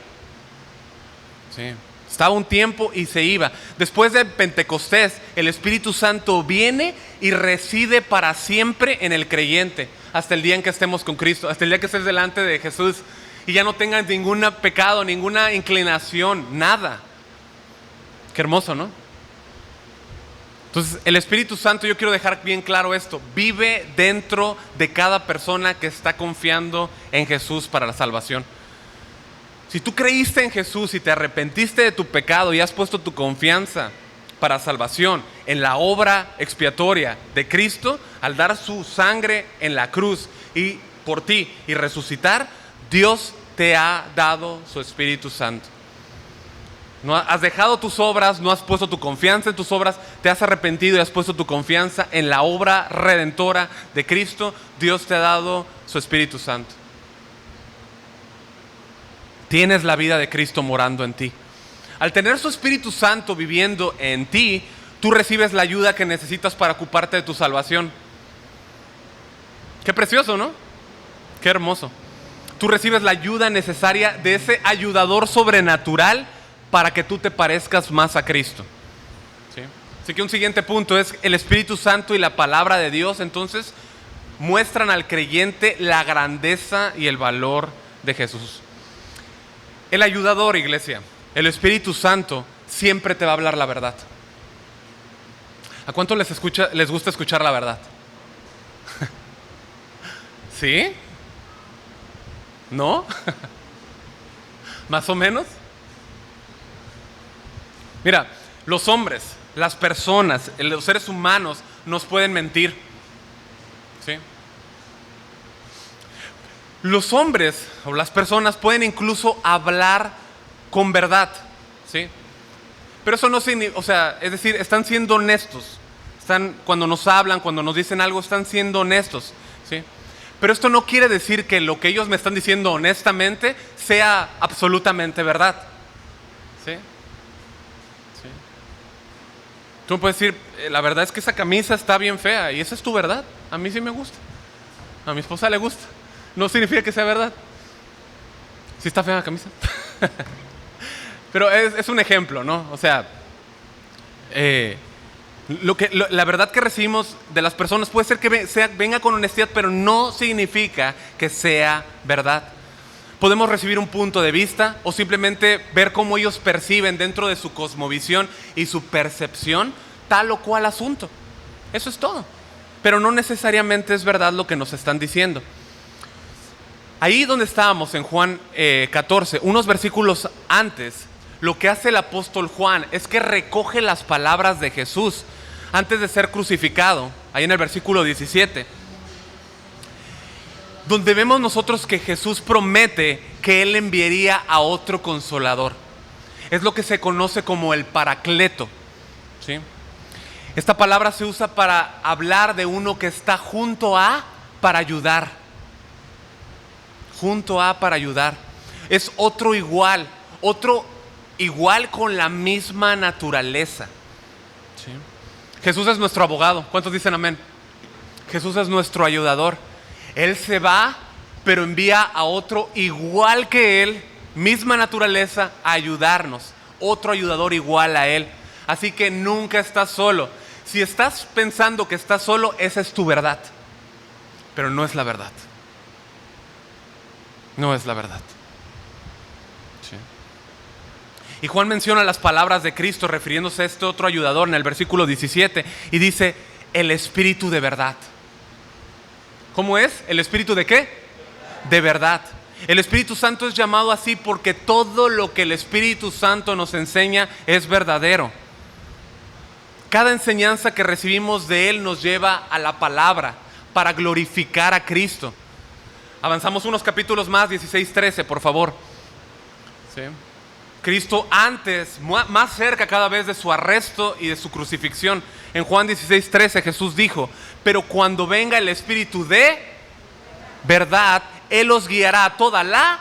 Sí. Estaba un tiempo y se iba. Después de Pentecostés, el Espíritu Santo viene y reside para siempre en el creyente, hasta el día en que estemos con Cristo, hasta el día que estés delante de Jesús y ya no tengas ningún pecado, ninguna inclinación, nada. Qué hermoso, ¿no? Entonces, el Espíritu Santo, yo quiero dejar bien claro esto, vive dentro de cada persona que está confiando en Jesús para la salvación. Si tú creíste en Jesús y te arrepentiste de tu pecado y has puesto tu confianza para salvación en la obra expiatoria de Cristo, al dar su sangre en la cruz y por ti y resucitar, Dios te ha dado su Espíritu Santo. No has dejado tus obras, no has puesto tu confianza en tus obras, te has arrepentido y has puesto tu confianza en la obra redentora de Cristo. Dios te ha dado su Espíritu Santo. Tienes la vida de Cristo morando en ti. Al tener su Espíritu Santo viviendo en ti, tú recibes la ayuda que necesitas para ocuparte de tu salvación. Qué precioso, ¿no? Qué hermoso. Tú recibes la ayuda necesaria de ese ayudador sobrenatural para que tú te parezcas más a Cristo. ¿Sí? Así que un siguiente punto es el Espíritu Santo y la palabra de Dios, entonces muestran al creyente la grandeza y el valor de Jesús. El ayudador, iglesia, el Espíritu Santo, siempre te va a hablar la verdad. ¿A cuánto les gusta escuchar la verdad? ¿Sí? ¿No? ¿Más o menos? Mira, los hombres, las personas, los seres humanos nos pueden mentir. ¿Sí? Los hombres o las personas pueden incluso hablar con verdad, ¿sí? Pero eso no significa, es decir, están siendo honestos. Cuando nos hablan, cuando nos dicen algo, están siendo honestos, ¿sí? Pero esto no quiere decir que lo que ellos me están diciendo honestamente sea absolutamente verdad, ¿sí? ¿Sí? Tú puedes decir, la verdad es que esa camisa está bien fea y esa es tu verdad. A mí sí me gusta, a mi esposa le gusta. No significa que sea verdad. Sí está fea la camisa. Pero es un ejemplo, ¿no? O sea, la verdad que recibimos de las personas puede ser que venga con honestidad, pero no significa que sea verdad. Podemos recibir un punto de vista o simplemente ver cómo ellos perciben dentro de su cosmovisión y su percepción tal o cual asunto. Eso es todo. Pero no necesariamente es verdad lo que nos están diciendo. Ahí donde estábamos en Juan 14, unos versículos antes, lo que hace el apóstol Juan es que recoge las palabras de Jesús antes de ser crucificado, ahí en el versículo 17, donde vemos nosotros que Jesús promete que Él enviaría a otro consolador. Es lo que se conoce como el Paracleto, ¿sí? Esta palabra se usa para hablar de uno que está junto a para ayudar. Junto a para ayudar. Es otro igual con la misma naturaleza. ¿Sí? Jesús es nuestro abogado. ¿Cuántos dicen amén? Jesús es nuestro ayudador. Él se va, pero envía a otro igual que Él, misma naturaleza, a ayudarnos. Otro ayudador igual a Él. Así que nunca estás solo. Si estás pensando que estás solo, esa es tu verdad. Pero no es la verdad. No es la verdad. Sí. Y Juan menciona las palabras de Cristo refiriéndose a este otro ayudador en el versículo 17 y dice, el Espíritu de verdad. ¿Cómo es? ¿El Espíritu de qué? De verdad. El Espíritu Santo es llamado así porque todo lo que el Espíritu Santo nos enseña es verdadero. Cada enseñanza que recibimos de Él nos lleva a la palabra para glorificar a Cristo. Avanzamos unos capítulos más, 16-13, por favor. ¿Sí? Cristo antes, más cerca cada vez de su arresto y de su crucifixión. En Juan 16-13 Jesús dijo, pero cuando venga el Espíritu de verdad, Él os guiará a toda la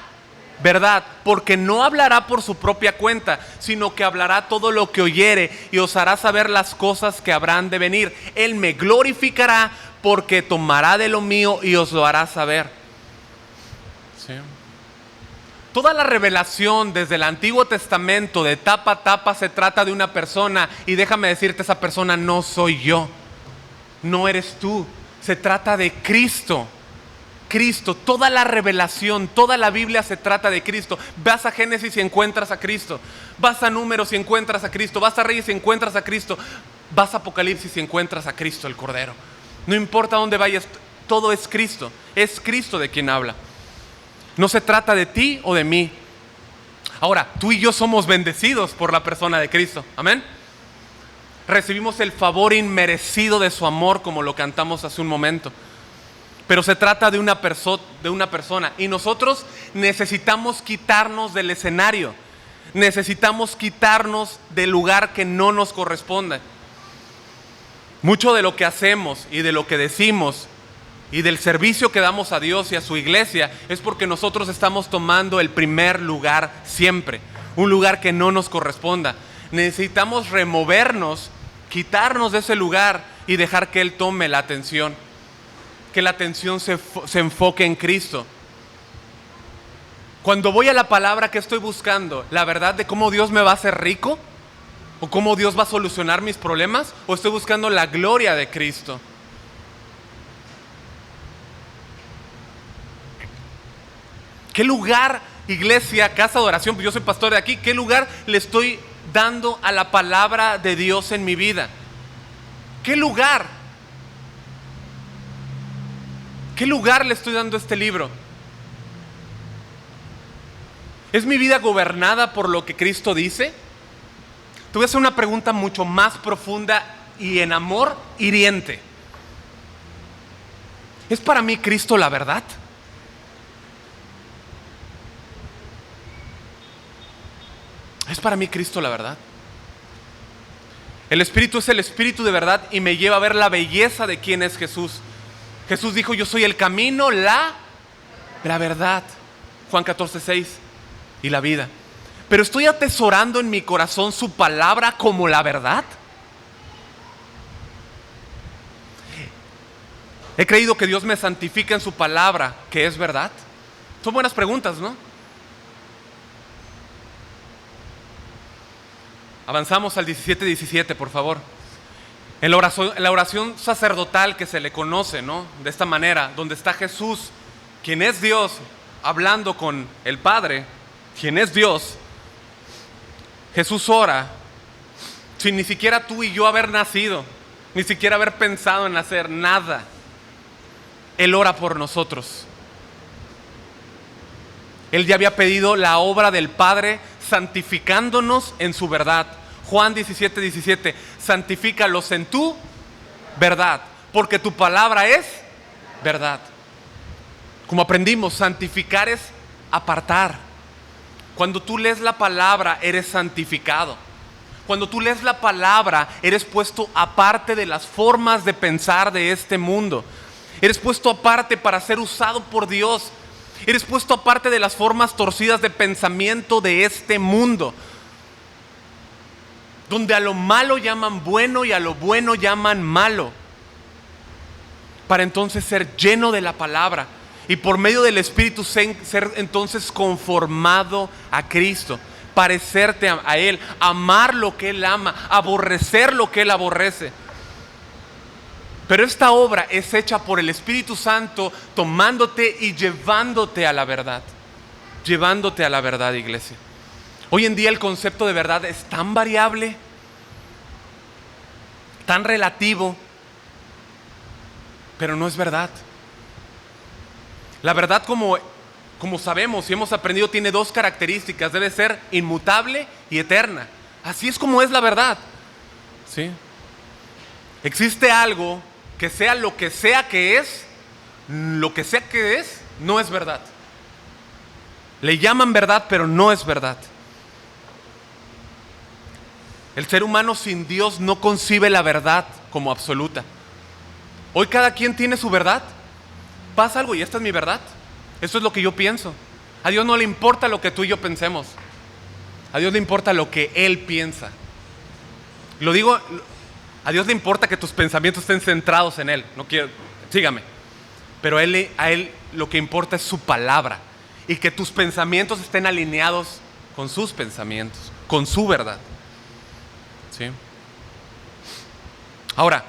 verdad, porque no hablará por su propia cuenta, sino que hablará todo lo que oyere y os hará saber las cosas que habrán de venir. Él me glorificará porque tomará de lo mío y os lo hará saber. ¿Sí? Toda la revelación desde el Antiguo Testamento, de tapa a tapa, se trata de una persona. Y déjame decirte, esa persona no soy yo, no eres tú. Se trata de Cristo. Cristo, toda la revelación, toda la Biblia se trata de Cristo. Vas a Génesis y encuentras a Cristo. Vas a Números y encuentras a Cristo. Vas a Reyes y encuentras a Cristo. Vas a Apocalipsis y encuentras a Cristo el Cordero. No importa dónde vayas, todo es Cristo. Es Cristo de quien habla. No se trata de ti o de mí. Ahora, tú y yo somos bendecidos por la persona de Cristo. Amén. Recibimos el favor inmerecido de su amor, como lo cantamos hace un momento. Pero se trata de una persona. Y nosotros necesitamos quitarnos del escenario. Necesitamos quitarnos del lugar que no nos corresponde. Mucho de lo que hacemos y de lo que decimos y del servicio que damos a Dios y a su iglesia es porque nosotros estamos tomando el primer lugar siempre. Un lugar que no nos corresponda. Necesitamos removernos, quitarnos de ese lugar y dejar que Él tome la atención. Que la atención se enfoque en Cristo. Cuando voy a la palabra, ¿qué estoy buscando? ¿La verdad de cómo Dios me va a hacer rico? ¿O cómo Dios va a solucionar mis problemas? ¿O estoy buscando la gloria de Cristo? ¿Qué lugar, iglesia, casa de oración, pues yo soy pastor de aquí, qué lugar le estoy dando a la palabra de Dios en mi vida? ¿Qué lugar? ¿Qué lugar le estoy dando a este libro? ¿Es mi vida gobernada por lo que Cristo dice? Te voy a hacer una pregunta mucho más profunda y en amor hiriente. ¿Es para mí Cristo la verdad? ¿Es para mí Cristo la verdad? El Espíritu es el Espíritu de verdad y me lleva a ver la belleza de quién es Jesús. Jesús dijo, yo soy el camino, la verdad. Juan 14:6. Y la vida. Pero estoy atesorando en mi corazón su palabra como la verdad. He creído que Dios me santifica en su palabra, que es verdad. Son buenas preguntas, ¿no? Avanzamos al 17:17, por favor. En la oración sacerdotal que se le conoce, ¿no? De esta manera, donde está Jesús, quien es Dios, hablando con el Padre, quien es Dios. Jesús ora sin ni siquiera tú y yo haber nacido, ni siquiera haber pensado en hacer nada. Él ora por nosotros. Él ya había pedido la obra del Padre santificándonos en su verdad. Juan 17:17, santifícalos en tu verdad, porque tu palabra es verdad. Como aprendimos, santificar es apartar. Cuando tú lees la palabra, eres santificado. Cuando tú lees la palabra, eres puesto aparte de las formas de pensar de este mundo. Eres puesto aparte para ser usado por Dios. Eres puesto aparte de las formas torcidas de pensamiento de este mundo, donde a lo malo llaman bueno y a lo bueno llaman malo, para entonces ser lleno de la palabra y por medio del Espíritu ser entonces conformado a Cristo, parecerte a Él, amar lo que Él ama, aborrecer lo que Él aborrece. Pero esta obra es hecha por el Espíritu Santo, tomándote y llevándote a la verdad. Llevándote a la verdad, iglesia. Hoy en día el concepto de verdad es tan variable, tan relativo, pero no es verdad. La verdad, como sabemos y hemos aprendido, tiene dos características. Debe ser inmutable y eterna. Así es como es la verdad. ¿Sí? Existe algo que sea lo que sea que es, lo que sea que es, no es verdad. Le llaman verdad, pero no es verdad. El ser humano sin Dios no concibe la verdad como absoluta. Hoy cada quien tiene su verdad. Pasa algo y esta es mi verdad. Esto es lo que yo pienso. A Dios no le importa lo que tú y yo pensemos. A Dios le importa lo que Él piensa. Lo digo, a Dios le importa que tus pensamientos estén centrados en Él. No quiero, sígame. Pero a Él lo que importa es su palabra. y que tus pensamientos estén alineados con sus pensamientos, con su verdad. ¿Sí? Ahora,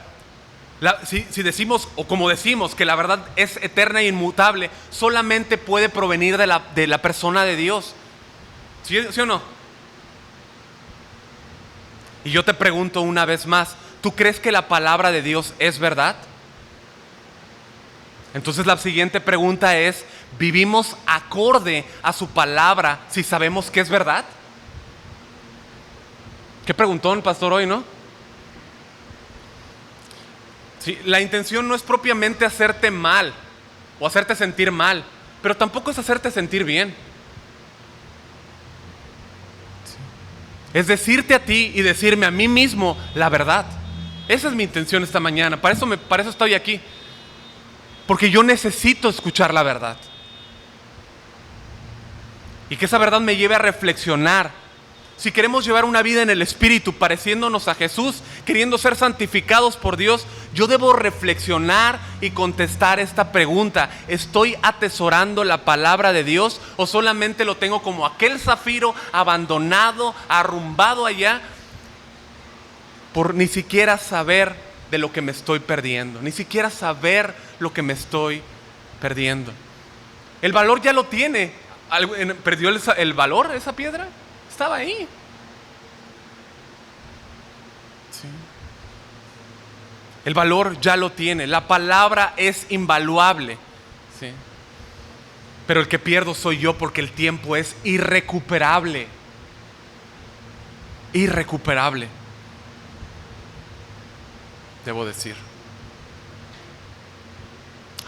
si decimos, o como decimos, que la verdad es eterna e inmutable, solamente puede provenir de la persona de Dios. ¿Sí o no? Y yo te pregunto una vez más, ¿tú crees que la palabra de Dios es verdad? Entonces la siguiente pregunta es, ¿vivimos acorde a su palabra si sabemos que es verdad? ¿Qué preguntón, pastor, hoy, no? Sí, la intención no es propiamente hacerte mal o hacerte sentir mal, pero tampoco es hacerte sentir bien. Sí. Es decirte a ti y decirme a mí mismo la verdad. Esa es mi intención esta mañana, para eso estoy aquí. Porque yo necesito escuchar la verdad. Y que esa verdad me lleve a reflexionar. Si queremos llevar una vida en el Espíritu, pareciéndonos a Jesús, queriendo ser santificados por Dios, yo debo reflexionar y contestar esta pregunta. ¿Estoy atesorando la palabra de Dios o solamente lo tengo como aquel zafiro abandonado, arrumbado allá, por ni siquiera saber de lo que me estoy perdiendo, ni siquiera saber lo que me estoy perdiendo? El valor ya lo tiene. ¿Perdió el valor esa piedra? Estaba ahí. Sí. El valor ya lo tiene. La palabra es invaluable. Sí. Pero el que pierdo soy yo, porque el tiempo es irrecuperable. Irrecuperable, debo decir.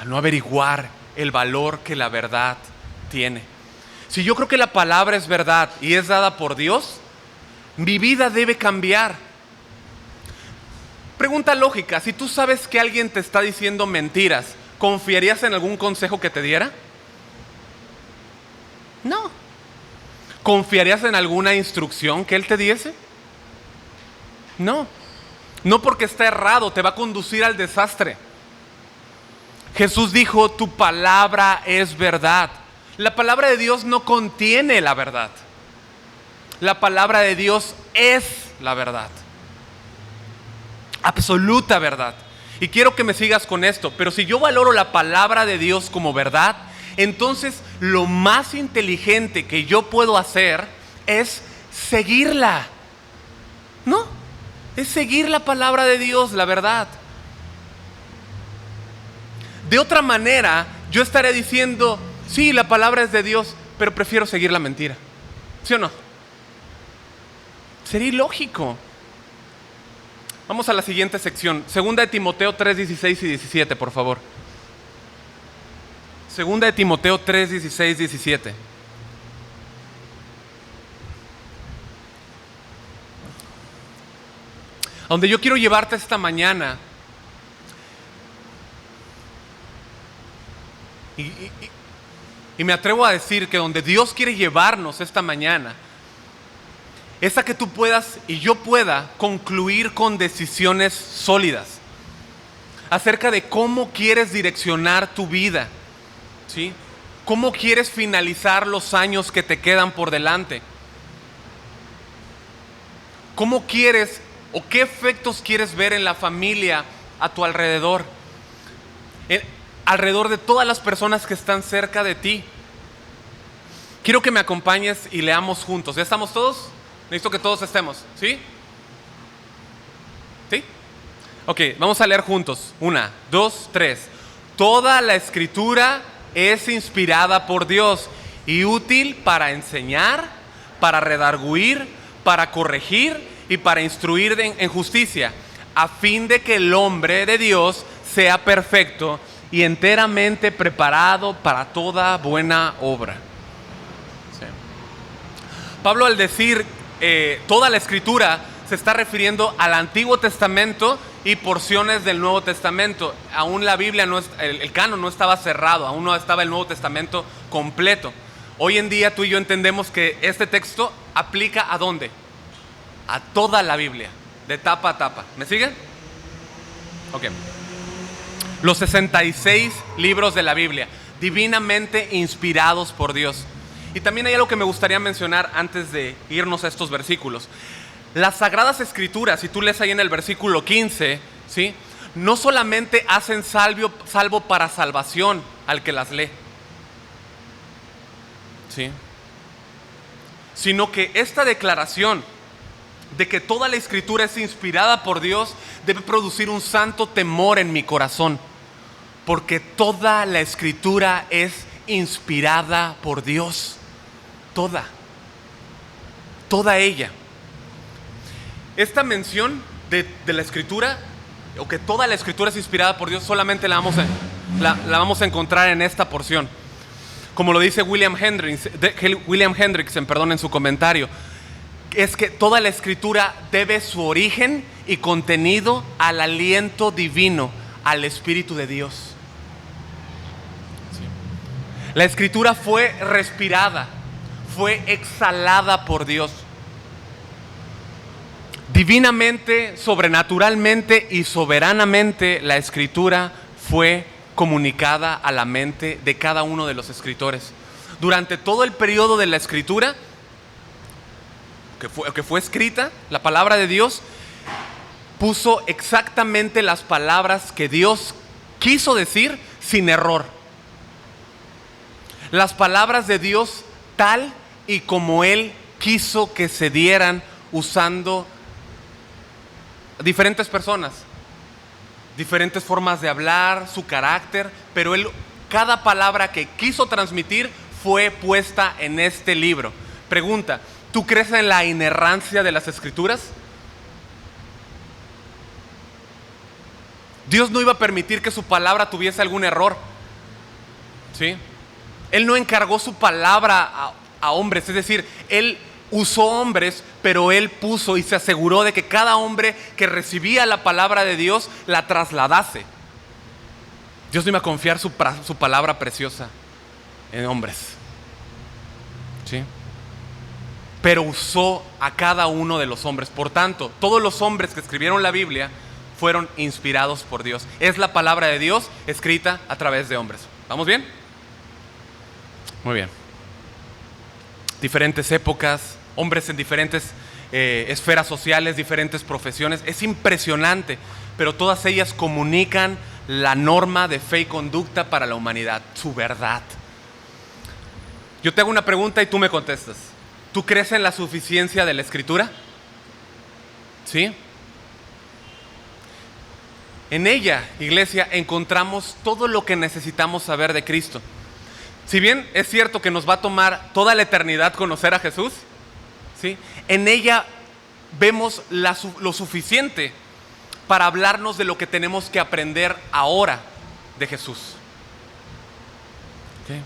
Al no averiguar el valor que la verdad tiene. Si yo creo que la palabra es verdad y es dada por Dios, mi vida debe cambiar. Pregunta lógica: si tú sabes que alguien te está diciendo mentiras, ¿confiarías en algún consejo que te diera? No. ¿Confiarías en alguna instrucción que él te diese? No. No, porque está errado, te va a conducir al desastre. Jesús dijo: tu palabra es verdad. La palabra de Dios no contiene la verdad. La palabra de Dios es la verdad. Absoluta verdad. Y quiero que me sigas con esto. Pero si yo valoro la palabra de Dios como verdad, entonces lo más inteligente que yo puedo hacer es seguirla. ¿No? Es seguir la palabra de Dios, la verdad. De otra manera, yo estaré diciendo: sí, la palabra es de Dios, pero prefiero seguir la mentira. ¿Sí o no? Sería ilógico. Vamos a la siguiente sección. Segunda de Timoteo 3, 16 y 17, por favor. Segunda de Timoteo 3, 16, 17. A donde yo quiero llevarte esta mañana. Y me atrevo a decir que donde Dios quiere llevarnos esta mañana es a que tú puedas y yo pueda concluir con decisiones sólidas acerca de cómo quieres direccionar tu vida, ¿sí? ¿Cómo quieres finalizar los años que te quedan por delante? ¿Cómo quieres o qué efectos quieres ver en la familia a tu alrededor? Alrededor de todas las personas que están cerca de ti. Quiero que me acompañes y leamos juntos. ¿Ya estamos todos? Necesito que todos estemos, ¿sí? ¿Sí? Ok, vamos a leer juntos. 1, 2, 3. Toda la escritura es inspirada por Dios y útil para enseñar, para redarguir, para corregir y para instruir en justicia, a fin de que el hombre de Dios sea perfecto y enteramente preparado para toda buena obra. Sí. Pablo, al decir toda la escritura, se está refiriendo al Antiguo Testamento y porciones del Nuevo Testamento. Aún la Biblia, el canon no estaba cerrado, aún no estaba el Nuevo Testamento completo. Hoy en día tú y yo entendemos que este texto aplica ¿a dónde? A toda la Biblia, de tapa a tapa. ¿Me siguen? Ok. Los 66 libros de la Biblia. divinamente inspirados por Dios. Y también hay algo que me gustaría mencionar antes de irnos a estos versículos. Las Sagradas Escrituras, si tú lees ahí en el versículo 15, ¿sí?, no solamente hacen salvo para salvación al que las lee, ¿sí?, sino que esta declaración de que toda la Escritura es inspirada por Dios debe producir un santo temor en mi corazón, porque toda la Escritura es inspirada por Dios, toda ella. Esta mención de la Escritura, o que toda la Escritura es inspirada por Dios, solamente la vamos a encontrar en esta porción. Como lo dice William Hendrickson, en su comentario, es que toda la Escritura debe su origen y contenido al aliento divino, al Espíritu de Dios. Sí. La Escritura fue respirada, fue exhalada por Dios. Divinamente, sobrenaturalmente y soberanamente, la Escritura fue comunicada a la mente de cada uno de los escritores. Durante todo el periodo de la Escritura que fue escrita, la palabra de Dios puso exactamente las palabras que Dios quiso decir sin error. Las palabras de Dios tal y como Él quiso que se dieran, usando diferentes personas, diferentes formas de hablar, su carácter, pero Él, cada palabra que quiso transmitir fue puesta en este libro. Pregunta: ¿tú crees en la inerrancia de las Escrituras? Dios no iba a permitir que su palabra tuviese algún error, ¿sí? Él no encargó su palabra a hombres, es decir, Él usó hombres, pero Él puso y se aseguró de que cada hombre que recibía la palabra de Dios la trasladase. Dios no iba a confiar su palabra preciosa en hombres, ¿sí? Pero usó a cada uno de los hombres. Por tanto, todos los hombres que escribieron la Biblia fueron inspirados por Dios. Es la palabra de Dios escrita a través de hombres. ¿Vamos bien? Muy bien. Diferentes épocas, hombres en diferentes esferas sociales, diferentes profesiones. Es impresionante, pero todas ellas comunican la norma de fe y conducta para la humanidad, su verdad. Yo te hago una pregunta y tú me contestas. ¿Tú crees en la suficiencia de la Escritura? ¿Sí? En ella, iglesia, encontramos todo lo que necesitamos saber de Cristo. Si bien es cierto que nos va a tomar toda la eternidad conocer a Jesús, ¿sí?, en ella vemos lo suficiente para hablarnos de lo que tenemos que aprender ahora de Jesús. ¿Okay?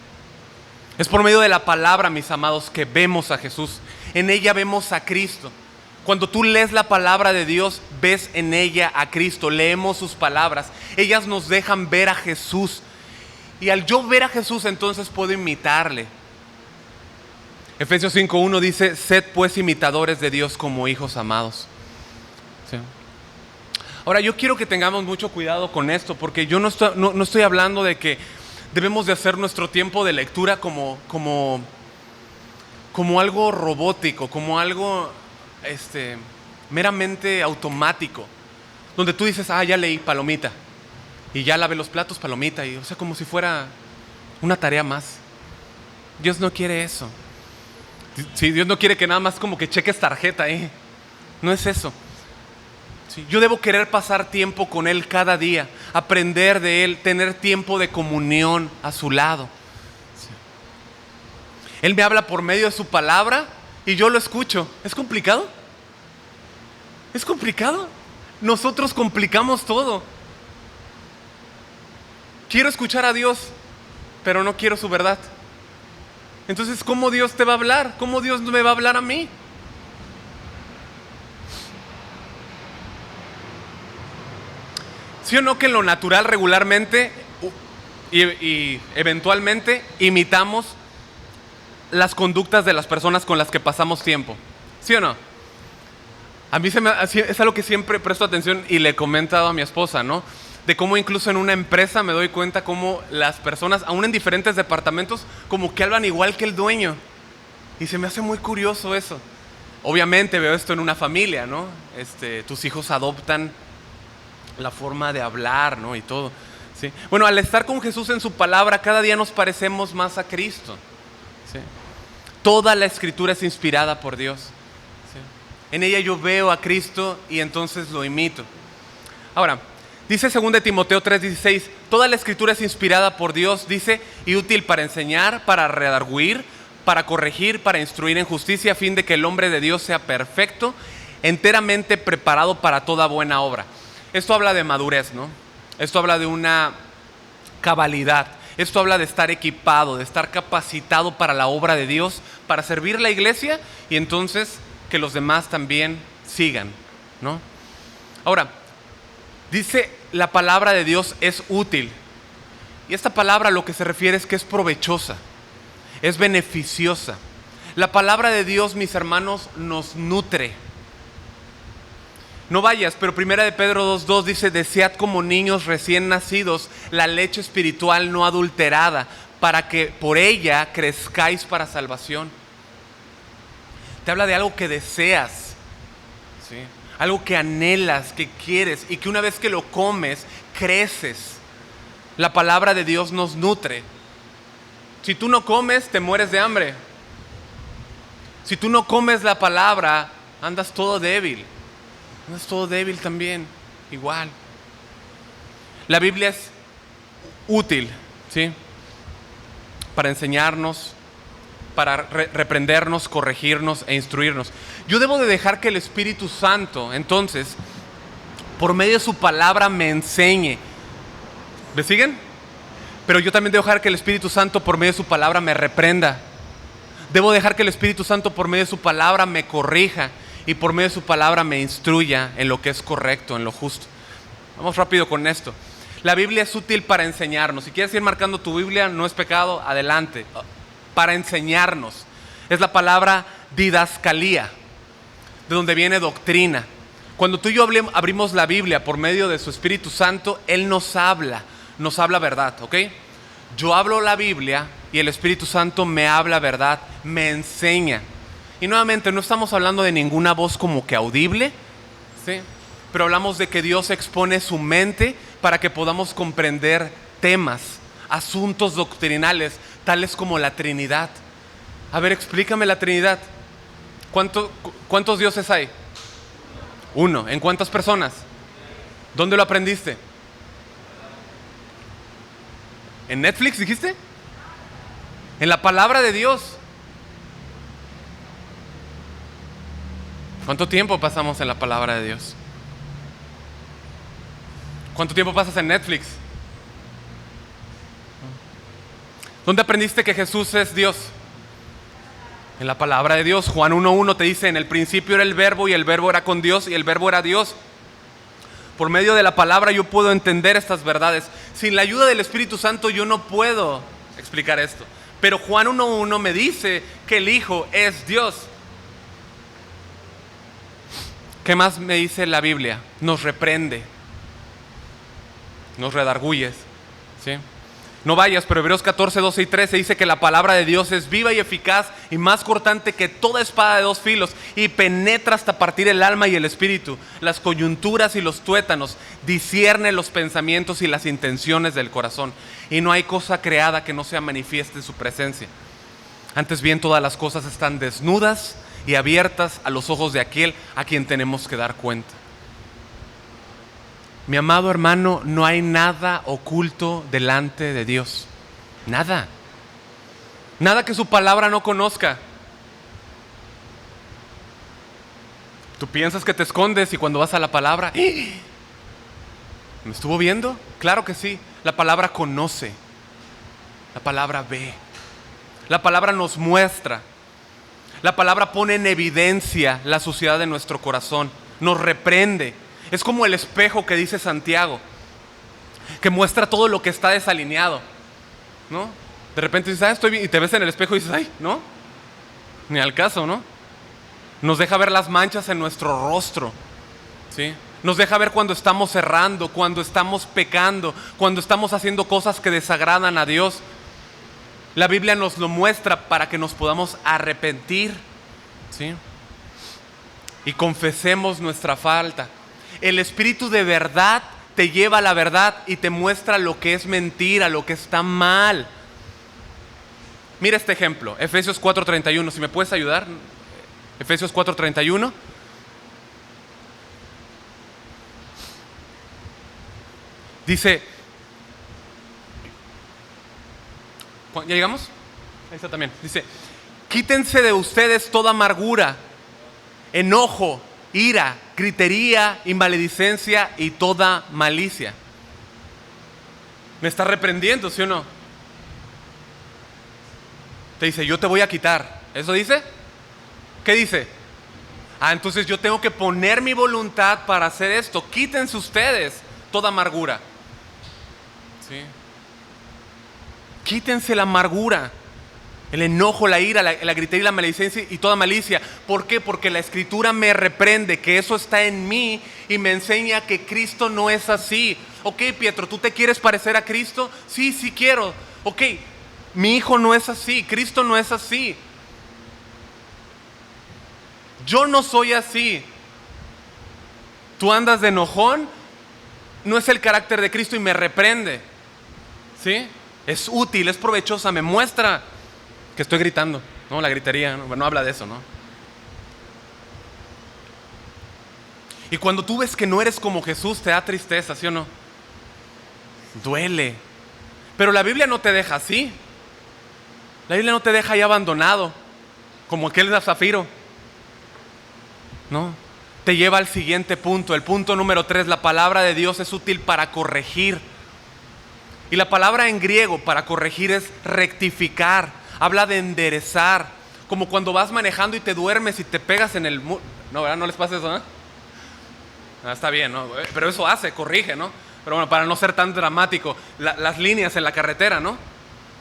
Es por medio de la palabra, mis amados, que vemos a Jesús. En ella vemos a Cristo. Cuando tú lees la palabra de Dios, ves en ella a Cristo. Leemos sus palabras. Ellas nos dejan ver a Jesús. Y al yo ver a Jesús, entonces puedo imitarle. Efesios 5:1 dice: sed pues imitadores de Dios como hijos amados. ¿Sí? Ahora, yo quiero que tengamos mucho cuidado con esto, porque yo no estoy hablando de que debemos de hacer nuestro tiempo de lectura como algo robótico, como algo meramente automático, donde tú dices: ya leí, palomita, y ya lavé los platos, palomita, y, o sea, como si fuera una tarea más. Dios no quiere eso. Sí, Dios no quiere que nada más como que cheques tarjeta, no es eso. Sí, yo debo querer pasar tiempo con Él cada día, aprender de Él, tener tiempo de comunión a su lado. Sí. Él me habla por medio de su palabra y yo lo escucho. ¿Es complicado? ¿Es complicado? Nosotros complicamos todo. Quiero escuchar a Dios, pero no quiero su verdad. Entonces, ¿cómo Dios te va a hablar? ¿Cómo Dios me va a hablar a mí? ¿Sí o no que en lo natural regularmente y eventualmente imitamos las conductas de las personas con las que pasamos tiempo? ¿Sí o no? A mí es algo que siempre presto atención y le he comentado a mi esposa, ¿no? de cómo incluso en una empresa me doy cuenta cómo las personas, aún en diferentes departamentos, como que hablan igual que el dueño. Y se me hace muy curioso eso. Obviamente veo esto en una familia, ¿no? Tus hijos adoptan la forma de hablar, ¿no? Y todo, ¿sí? Bueno, al estar con Jesús en su palabra, cada día nos parecemos más a Cristo, ¿sí? Toda la Escritura es inspirada por Dios, ¿sí? En ella yo veo a Cristo y entonces lo imito. Ahora, dice 2 Timoteo 3:16, toda la Escritura es inspirada por Dios, dice, y útil para enseñar, para redarguir, para corregir, para instruir en justicia, a fin de que el hombre de Dios sea perfecto, enteramente preparado para toda buena obra. Esto habla de madurez, ¿no? Esto habla de una cabalidad. Esto habla de estar equipado, de estar capacitado para la obra de Dios, para servir la iglesia y entonces que los demás también sigan, ¿no? Ahora, dice la palabra de Dios es útil. Y esta palabra lo que se refiere es que es provechosa, es beneficiosa. La palabra de Dios, mis hermanos, nos nutre. No vayas, pero 1 de Pedro 2:2 dice, desead como niños recién nacidos la leche espiritual no adulterada, para que por ella crezcáis para salvación. Te habla de algo que deseas, ¿sí? Algo que anhelas, que quieres, y que una vez que lo comes, creces. La palabra de Dios nos nutre. Si tú no comes, te mueres de hambre. Si tú no comes la palabra, andas todo débil. Andas todo débil también, igual. La Biblia es útil, ¿sí? Para enseñarnos, para reprendernos, corregirnos e instruirnos. Yo debo de dejar que el Espíritu Santo, entonces, por medio de su palabra me enseñe. ¿Me siguen? Pero yo también debo dejar que el Espíritu Santo por medio de su palabra me reprenda. Debo dejar que el Espíritu Santo por medio de su palabra me corrija y por medio de su palabra me instruya en lo que es correcto, en lo justo. Vamos rápido con esto. La Biblia es útil para enseñarnos. Si quieres ir marcando tu Biblia, no es pecado, adelante. Para enseñarnos. Es la palabra didascalía, de donde viene doctrina. Cuando tú y yo abrimos la Biblia por medio de su Espíritu Santo, Él nos habla verdad, ¿ok? Yo hablo la Biblia y el Espíritu Santo me habla verdad, me enseña. Y nuevamente, no estamos hablando de ninguna voz como que audible, ¿sí? Pero hablamos de que Dios expone su mente para que podamos comprender temas, asuntos doctrinales, tales como la Trinidad. A ver, explícame la Trinidad. ¿Cuántos dioses hay? Uno. ¿En cuántas personas? ¿Dónde lo aprendiste? ¿En Netflix dijiste? En la palabra de Dios. ¿Cuánto tiempo pasamos en la palabra de Dios? ¿Cuánto tiempo pasas en Netflix? ¿Dónde aprendiste que Jesús es Dios? En la palabra de Dios. Juan 1:1 te dice, en el principio era el verbo y el verbo era con Dios y el verbo era Dios. Por medio de la palabra yo puedo entender estas verdades. Sin la ayuda del Espíritu Santo yo no puedo explicar esto. Pero Juan 1:1 me dice que el Hijo es Dios. ¿Qué más me dice la Biblia? Nos reprende, nos redarguyes, ¿sí? No vayas, pero Hebreos 14, 12 y 13 dice que la palabra de Dios es viva y eficaz y más cortante que toda espada de dos filos y penetra hasta partir el alma y el espíritu, las coyunturas y los tuétanos, discierne los pensamientos y las intenciones del corazón. Y no hay cosa creada que no sea manifiesta en su presencia. Antes bien, todas las cosas están desnudas y abiertas a los ojos de aquel a quien tenemos que dar cuenta. Mi amado hermano, no hay nada oculto delante de Dios. Nada. Nada que su palabra no conozca. Tú piensas que te escondes y cuando vas a la palabra, ¿me estuvo viendo? Claro que sí. La palabra conoce. La palabra ve. La palabra nos muestra. La palabra pone en evidencia la suciedad de nuestro corazón. Nos reprende. Es como el espejo que dice Santiago, que muestra todo lo que está desalineado, ¿no? De repente dices, estoy bien, y te ves en el espejo y dices, ay, ¿no? Ni al caso, ¿no? Nos deja ver las manchas en nuestro rostro, ¿sí? Nos deja ver cuando estamos errando, cuando estamos pecando, cuando estamos haciendo cosas que desagradan a Dios. La Biblia nos lo muestra para que nos podamos arrepentir, ¿sí? Y confesemos nuestra falta. El Espíritu de verdad te lleva a la verdad y te muestra lo que es mentira, lo que está mal. Mira este ejemplo, Efesios 4:31. Si me puedes ayudar, Efesios 4:31. Dice, ¿ya llegamos? Ahí está también. Dice, quítense de ustedes toda amargura, enojo, ira, gritería y maledicencia y toda malicia. Me está reprendiendo, ¿sí o no? Te dice, yo te voy a quitar. ¿Eso dice? ¿Qué dice? Entonces yo tengo que poner mi voluntad para hacer esto. Quítense ustedes toda amargura. ¿Sí? Quítense la amargura, el enojo, la ira, la gritería y la maledicencia y toda malicia. ¿Por qué? Porque la Escritura me reprende que eso está en mí y me enseña que Cristo no es así. Ok, Pietro, ¿tú te quieres parecer a Cristo? Sí, sí quiero. Ok, mi hijo no es así, Cristo no es así. Yo no soy así. Tú andas de enojón, no es el carácter de Cristo y me reprende. ¿Sí? Es útil, es provechosa, me muestra que estoy gritando, ¿no? La gritería, no habla de eso, ¿no? Y cuando tú ves que no eres como Jesús, te da tristeza, ¿sí o no? Duele. Pero la Biblia no te deja así. La Biblia no te deja ahí abandonado, como aquel de Zafiro. No, te lleva al siguiente punto. El punto número 3, la palabra de Dios es útil para corregir. Y la palabra en griego para corregir es rectificar. Habla de enderezar. Como cuando vas manejando y te duermes y te pegas en el muro. No, ¿verdad? ¿No les pasa eso, está bien, ¿no? Pero eso corrige, ¿no? Pero bueno, para no ser tan dramático, las líneas en la carretera, ¿no?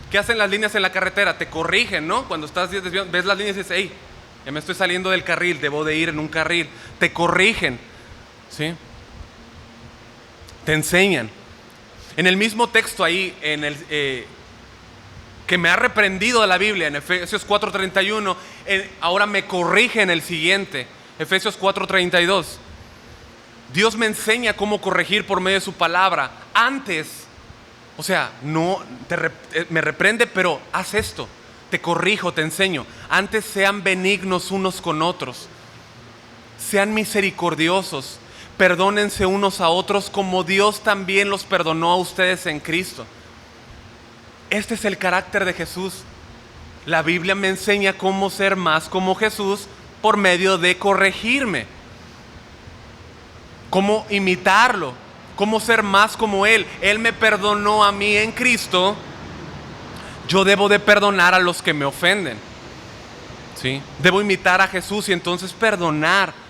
¿Qué hacen las líneas en la carretera? Te corrigen, ¿no? Cuando estás desviando, ves las líneas y dices, hey, ya me estoy saliendo del carril, debo de ir en un carril. Te corrigen, ¿sí? Te enseñan. En el mismo texto ahí, que me ha reprendido de la Biblia, en Efesios 4:31, ahora me corrige en el siguiente, Efesios 4:32. Dios me enseña cómo corregir por medio de su palabra. Antes, o sea, me reprende, pero haz esto. Te corrijo, te enseño. Antes sean benignos unos con otros. Sean misericordiosos. Perdónense unos a otros como Dios también los perdonó a ustedes en Cristo. Este es el carácter de Jesús. La Biblia me enseña cómo ser más como Jesús por medio de corregirme. Cómo imitarlo, cómo ser más como Él. Él me perdonó a mí en Cristo. Yo debo de perdonar a los que me ofenden. ¿Sí? Debo imitar a Jesús y entonces perdonar.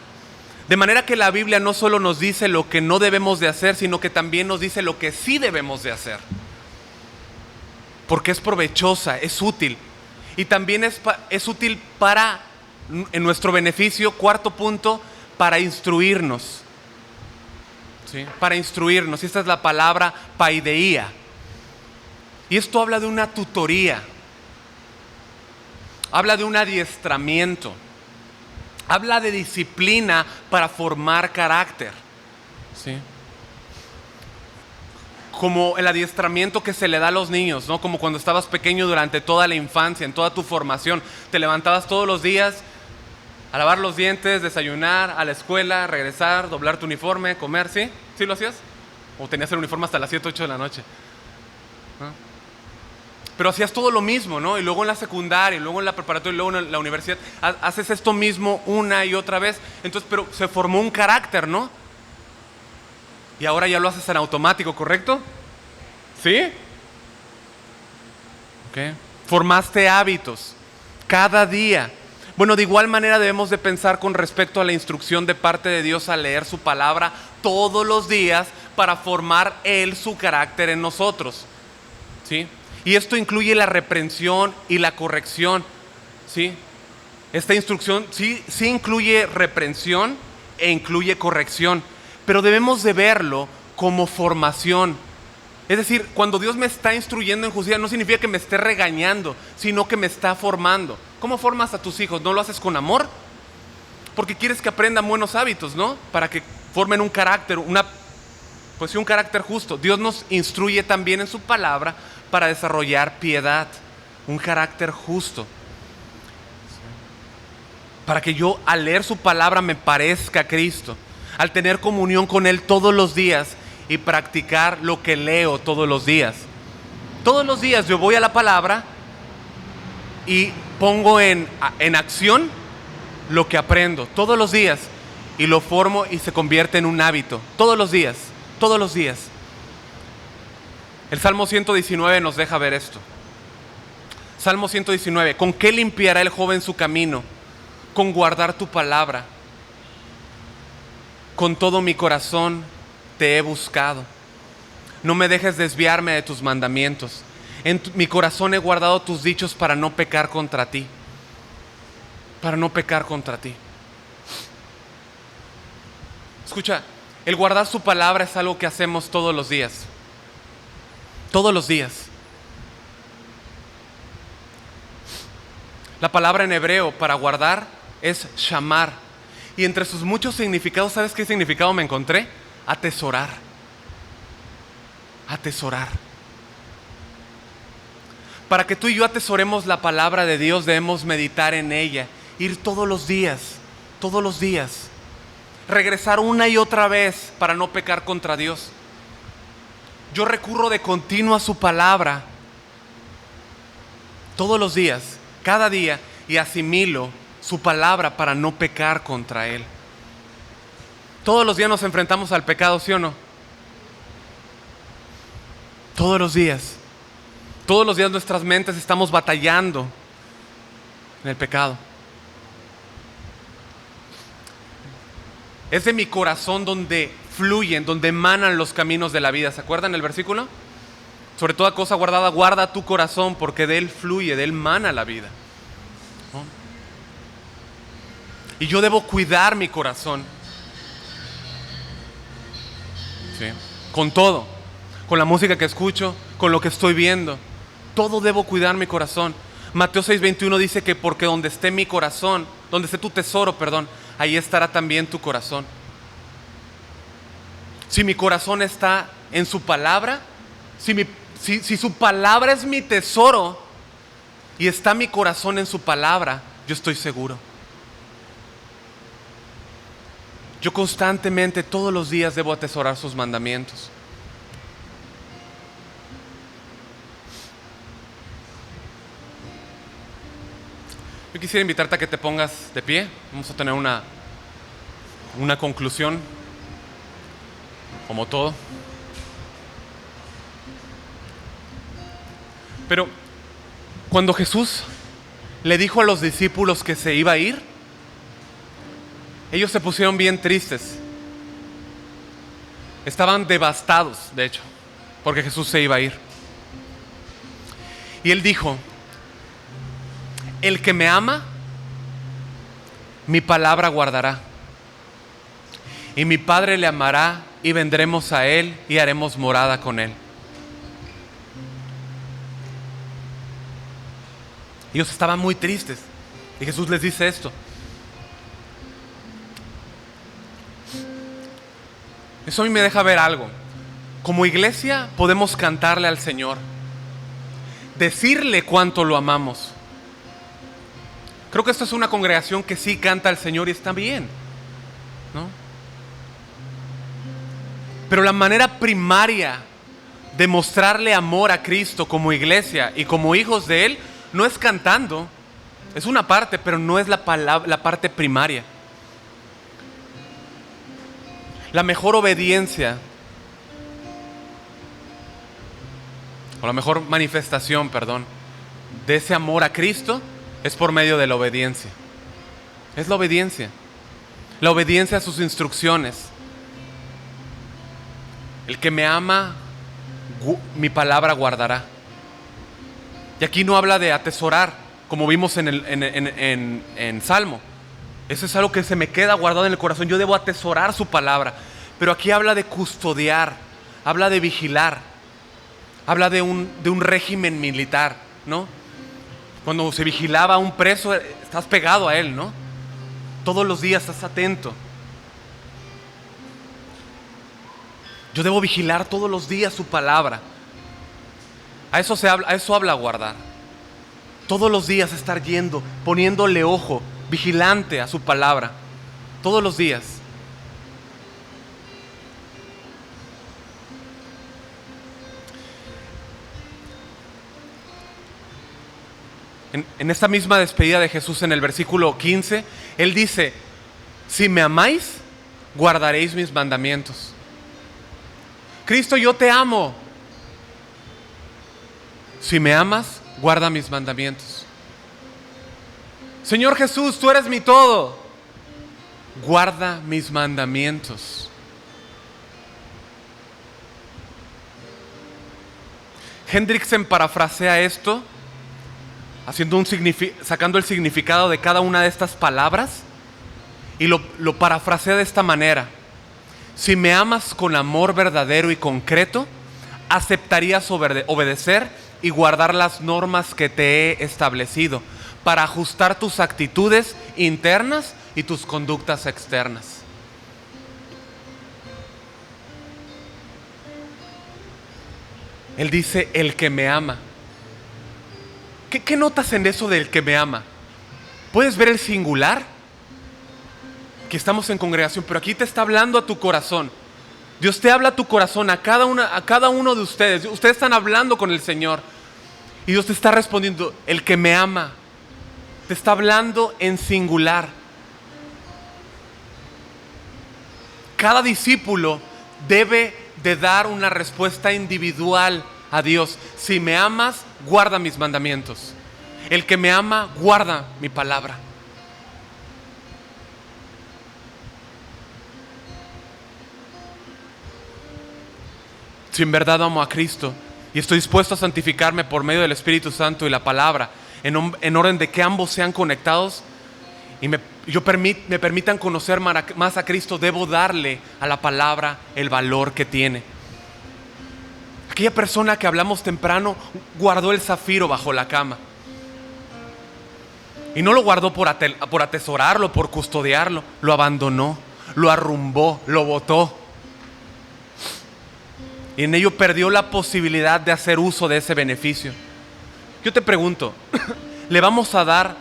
De manera que la Biblia no solo nos dice lo que no debemos de hacer, sino que también nos dice lo que sí debemos de hacer. Porque es provechosa, es útil. Y también es útil en nuestro beneficio, cuarto punto, para instruirnos. ¿Sí? Para instruirnos. Y esta es la palabra paideía. Y esto habla de una tutoría. Habla de un adiestramiento. Habla de disciplina para formar carácter. ¿Sí? Como el adiestramiento que se le da a los niños, ¿no? Como cuando estabas pequeño durante toda la infancia, en toda tu formación. Te levantabas todos los días a lavar los dientes, desayunar, a la escuela, regresar, doblar tu uniforme, comer, ¿sí? ¿Sí lo hacías? ¿O tenías el uniforme hasta las 7, 8 de la noche? ¿No? Pero hacías todo lo mismo, ¿no? Y luego en la secundaria, y luego en la preparatoria, y luego en la universidad, haces esto mismo una y otra vez. Entonces, pero se formó un carácter, ¿no? Y ahora ya lo haces en automático, ¿correcto? ¿Sí? Okay. Formaste hábitos cada día. Bueno, de igual manera debemos de pensar con respecto a la instrucción de parte de Dios a leer su palabra todos los días para formar Él su carácter en nosotros. ¿Sí? Y esto incluye la reprensión y la corrección. ¿Sí? Esta instrucción sí incluye reprensión e incluye corrección. pero debemos de verlo como formación. Es decir, cuando Dios me está instruyendo en justicia, no significa que me esté regañando, sino que me está formando. ¿Cómo formas a tus hijos? ¿No lo haces con amor? Porque quieres que aprendan buenos hábitos, ¿no? Para que formen un carácter, un carácter justo. Dios nos instruye también en su palabra para desarrollar piedad, un carácter justo. Para que yo al leer su palabra me parezca a Cristo, al tener comunión con Él todos los días y practicar lo que leo todos los días. Todos los días yo voy a la palabra y pongo en acción lo que aprendo, todos los días, y lo formo y se convierte en un hábito, todos los días, todos los días. El Salmo 119 nos deja ver esto. Salmo 119, ¿con qué limpiará el joven su camino? Con guardar tu palabra. Con todo mi corazón te he buscado. No me dejes desviarme de tus mandamientos. En mi corazón he guardado tus dichos para no pecar contra ti. Para no pecar contra ti. Escucha, el guardar su palabra es algo que hacemos todos los días. Todos los días. La palabra en hebreo para guardar es shamar. Y entre sus muchos significados, ¿sabes qué significado me encontré? Atesorar. Atesorar. Para que tú y yo atesoremos la palabra de Dios, debemos meditar en ella. Ir todos los días. Todos los días. Regresar una y otra vez para no pecar contra Dios. Yo recurro de continuo a su palabra. Todos los días. Cada día, y asimilo su palabra para no pecar contra Él. Todos los días nos enfrentamos al pecado, ¿sí o no? Todos los días. Todos los días nuestras mentes estamos batallando en el pecado. Es de mi corazón donde fluyen, donde emanan los caminos de la vida. ¿Se acuerdan el versículo? Sobre toda cosa guardada, guarda tu corazón, porque de él fluye, de él mana la vida. ¿No? Y yo debo cuidar mi corazón. ¿Sí? Con todo. Con la música que escucho, con lo que estoy viendo. Todo debo cuidar mi corazón. Mateo 6:21 dice que porque donde esté mi corazón, donde esté tu tesoro, ahí estará también tu corazón. Si mi corazón está en su palabra, si su palabra es mi tesoro y está mi corazón en su palabra, yo estoy seguro. Yo constantemente, todos los días, debo atesorar sus mandamientos. Yo quisiera invitarte a que te pongas de pie. Vamos a tener una conclusión, como todo. Pero cuando Jesús le dijo a los discípulos que se iba a ir, ellos se pusieron bien tristes. Estaban devastados, de hecho, porque Jesús se iba a ir. Y Él dijo: el que me ama, mi palabra guardará. Y mi Padre le amará, y vendremos a Él y haremos morada con Él. Ellos estaban muy tristes. Y Jesús les dice esto. Eso a mí me deja ver algo. Como iglesia podemos cantarle al Señor, decirle cuánto lo amamos. Creo que esta es una congregación que sí canta al Señor y está bien, ¿no? Pero la manera primaria de mostrarle amor a Cristo como iglesia y como hijos de Él no es cantando. Es una parte, pero no es la parte primaria. La mejor obediencia, o la mejor manifestación, de ese amor a Cristo es por medio de la obediencia. Es la obediencia. La obediencia a sus instrucciones. El que me ama, mi palabra guardará. Y aquí no habla de atesorar, como vimos en Salmo. Eso es algo que se me queda guardado en el corazón. Yo debo atesorar su palabra. Pero aquí habla de custodiar, habla de vigilar, habla de un régimen militar, ¿no? Cuando se vigilaba a un preso, estás pegado a él, ¿no? Todos los días estás atento. Yo debo vigilar todos los días su palabra. A eso habla guardar. Todos los días estar yendo, poniéndole ojo, vigilante a su palabra. Todos los días. En esta misma despedida de Jesús, en el versículo 15, Él dice: si me amáis, guardaréis mis mandamientos. Cristo, yo te amo. Si me amas, guarda mis mandamientos. Señor Jesús, tú eres mi todo. Guarda mis mandamientos. Hendrickson parafrasea esto, sacando el significado de cada una de estas palabras, y lo parafrasea de esta manera: si me amas con amor verdadero y concreto, aceptarías obedecer y guardar las normas que te he establecido para ajustar tus actitudes internas y tus conductas externas. Él dice: el que me ama. ¿Qué notas en eso del que me ama? ¿Puedes ver el singular? Que estamos en congregación, pero aquí te está hablando a tu corazón. Dios te habla a tu corazón, a cada uno de ustedes. Ustedes están hablando con el Señor y Dios te está respondiendo: el que me ama. Te está hablando en singular. Cada discípulo debe de dar una respuesta individual a Dios. Si me amas, guarda mis mandamientos. El que me ama, guarda mi palabra. Si en verdad amo a Cristo y estoy dispuesto a santificarme por medio del Espíritu Santo y la palabra, en orden de que ambos sean conectados y me permitan conocer más a Cristo, debo darle a la palabra el valor que tiene. Aquella persona que hablamos temprano guardó el zafiro bajo la cama. Y no lo guardó por atesorarlo, por custodiarlo. Lo abandonó, lo arrumbó, lo botó. Y en ello perdió la posibilidad de hacer uso de ese beneficio. Yo te pregunto, ¿le vamos a dar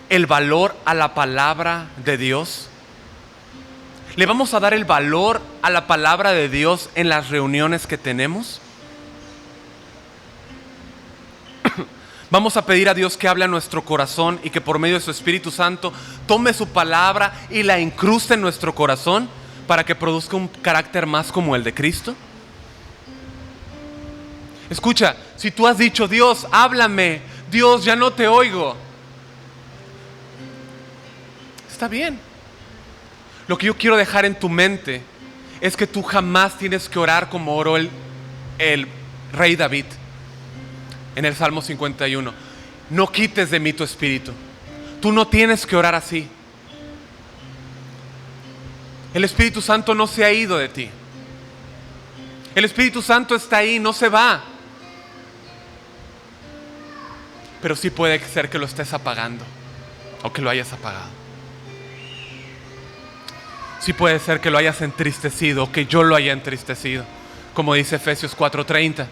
el valor a la palabra de Dios? ¿Le vamos a dar el valor a la palabra de Dios en las reuniones que tenemos? Vamos a pedir a Dios que hable a nuestro corazón y que por medio de su Espíritu Santo tome su palabra y la incruste en nuestro corazón para que produzca un carácter más como el de Cristo. Escucha, si tú has dicho: Dios, háblame, Dios, ya no te oigo, está bien. Lo que yo quiero dejar en tu mente es que tú jamás tienes que orar como oró el rey David en el Salmo 51. No quites de mí tu espíritu. Tú no tienes que orar así. El Espíritu Santo no se ha ido de ti. El Espíritu Santo está ahí, no se va. Pero sí puede ser que lo estés apagando o que lo hayas apagado. Sí puede ser que lo hayas entristecido o que yo lo haya entristecido, como dice Efesios 4:30.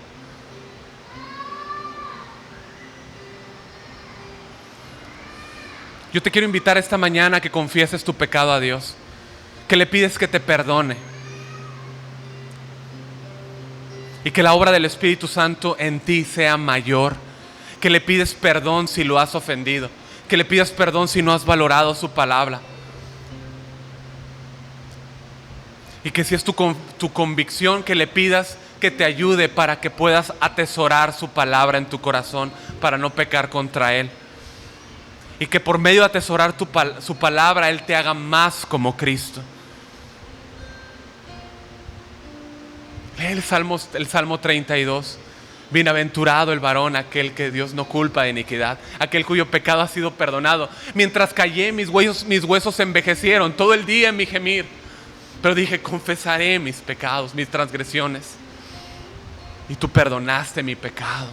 Yo te quiero invitar esta mañana a que confieses tu pecado a Dios, que le pides que te perdone y que la obra del Espíritu Santo en ti sea mayor, que le pides perdón si lo has ofendido, que le pidas perdón si no has valorado su palabra, y que si es tu convicción, que le pidas que te ayude para que puedas atesorar su palabra en tu corazón para no pecar contra Él. Y que por medio de atesorar su palabra, Él te haga más como Cristo. Lee el Salmo 32. Bienaventurado el varón, aquel que Dios no culpa de iniquidad, aquel cuyo pecado ha sido perdonado. Mientras callé, mis huesos envejecieron todo el día en mi gemir. Pero dije, confesaré mis pecados, mis transgresiones. Y tú perdonaste mi pecado.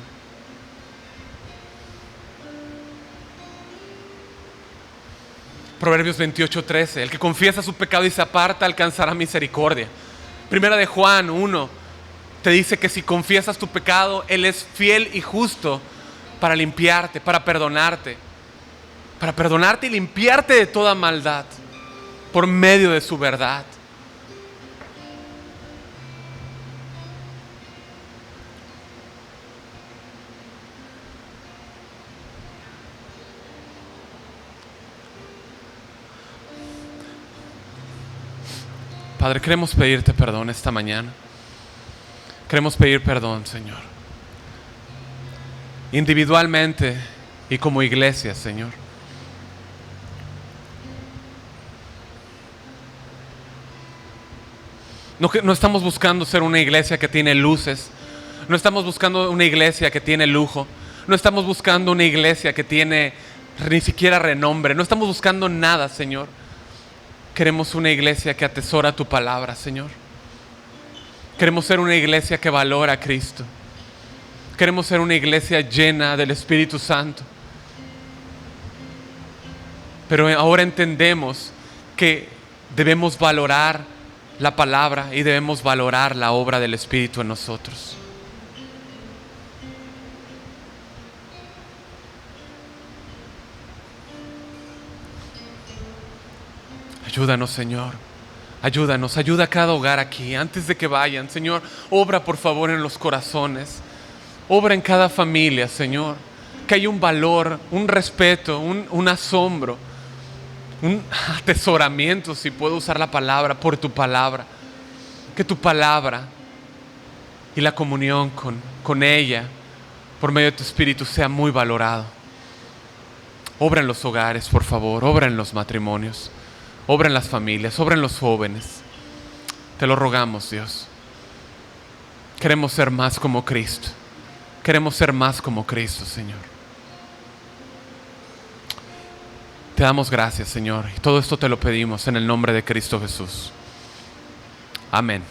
Proverbios 28:13, el que confiesa su pecado y se aparta alcanzará misericordia. Primera de Juan 1 te dice que si confiesas tu pecado, Él es fiel y justo para limpiarte, para perdonarte y limpiarte de toda maldad por medio de su verdad. Padre, queremos pedirte perdón esta mañana. Queremos pedir perdón, Señor. Individualmente y como iglesia, Señor. No estamos buscando ser una iglesia que tiene luces. No estamos buscando una iglesia que tiene lujo. No estamos buscando una iglesia que tiene ni siquiera renombre. No estamos buscando nada, Señor. Queremos una iglesia que atesora tu palabra, Señor. Queremos ser una iglesia que valora a Cristo. Queremos ser una iglesia llena del Espíritu Santo. Pero ahora entendemos que debemos valorar la palabra y debemos valorar la obra del Espíritu en nosotros. Ayúdanos, Señor. Ayuda a cada hogar aquí. Antes de que vayan, Señor, obra por favor en los corazones. Obra en cada familia, Señor. Que haya un valor, un respeto, un asombro, un atesoramiento, si puedo usar la palabra, por tu palabra. Que tu palabra y la comunión con ella, por medio de tu Espíritu, sea muy valorado. Obra en los hogares, por favor. Obra en los matrimonios. Obra en las familias, obra en los jóvenes. Te lo rogamos, Dios. Queremos ser más como Cristo. Queremos ser más como Cristo, Señor. Te damos gracias, Señor. Y todo esto te lo pedimos en el nombre de Cristo Jesús. Amén.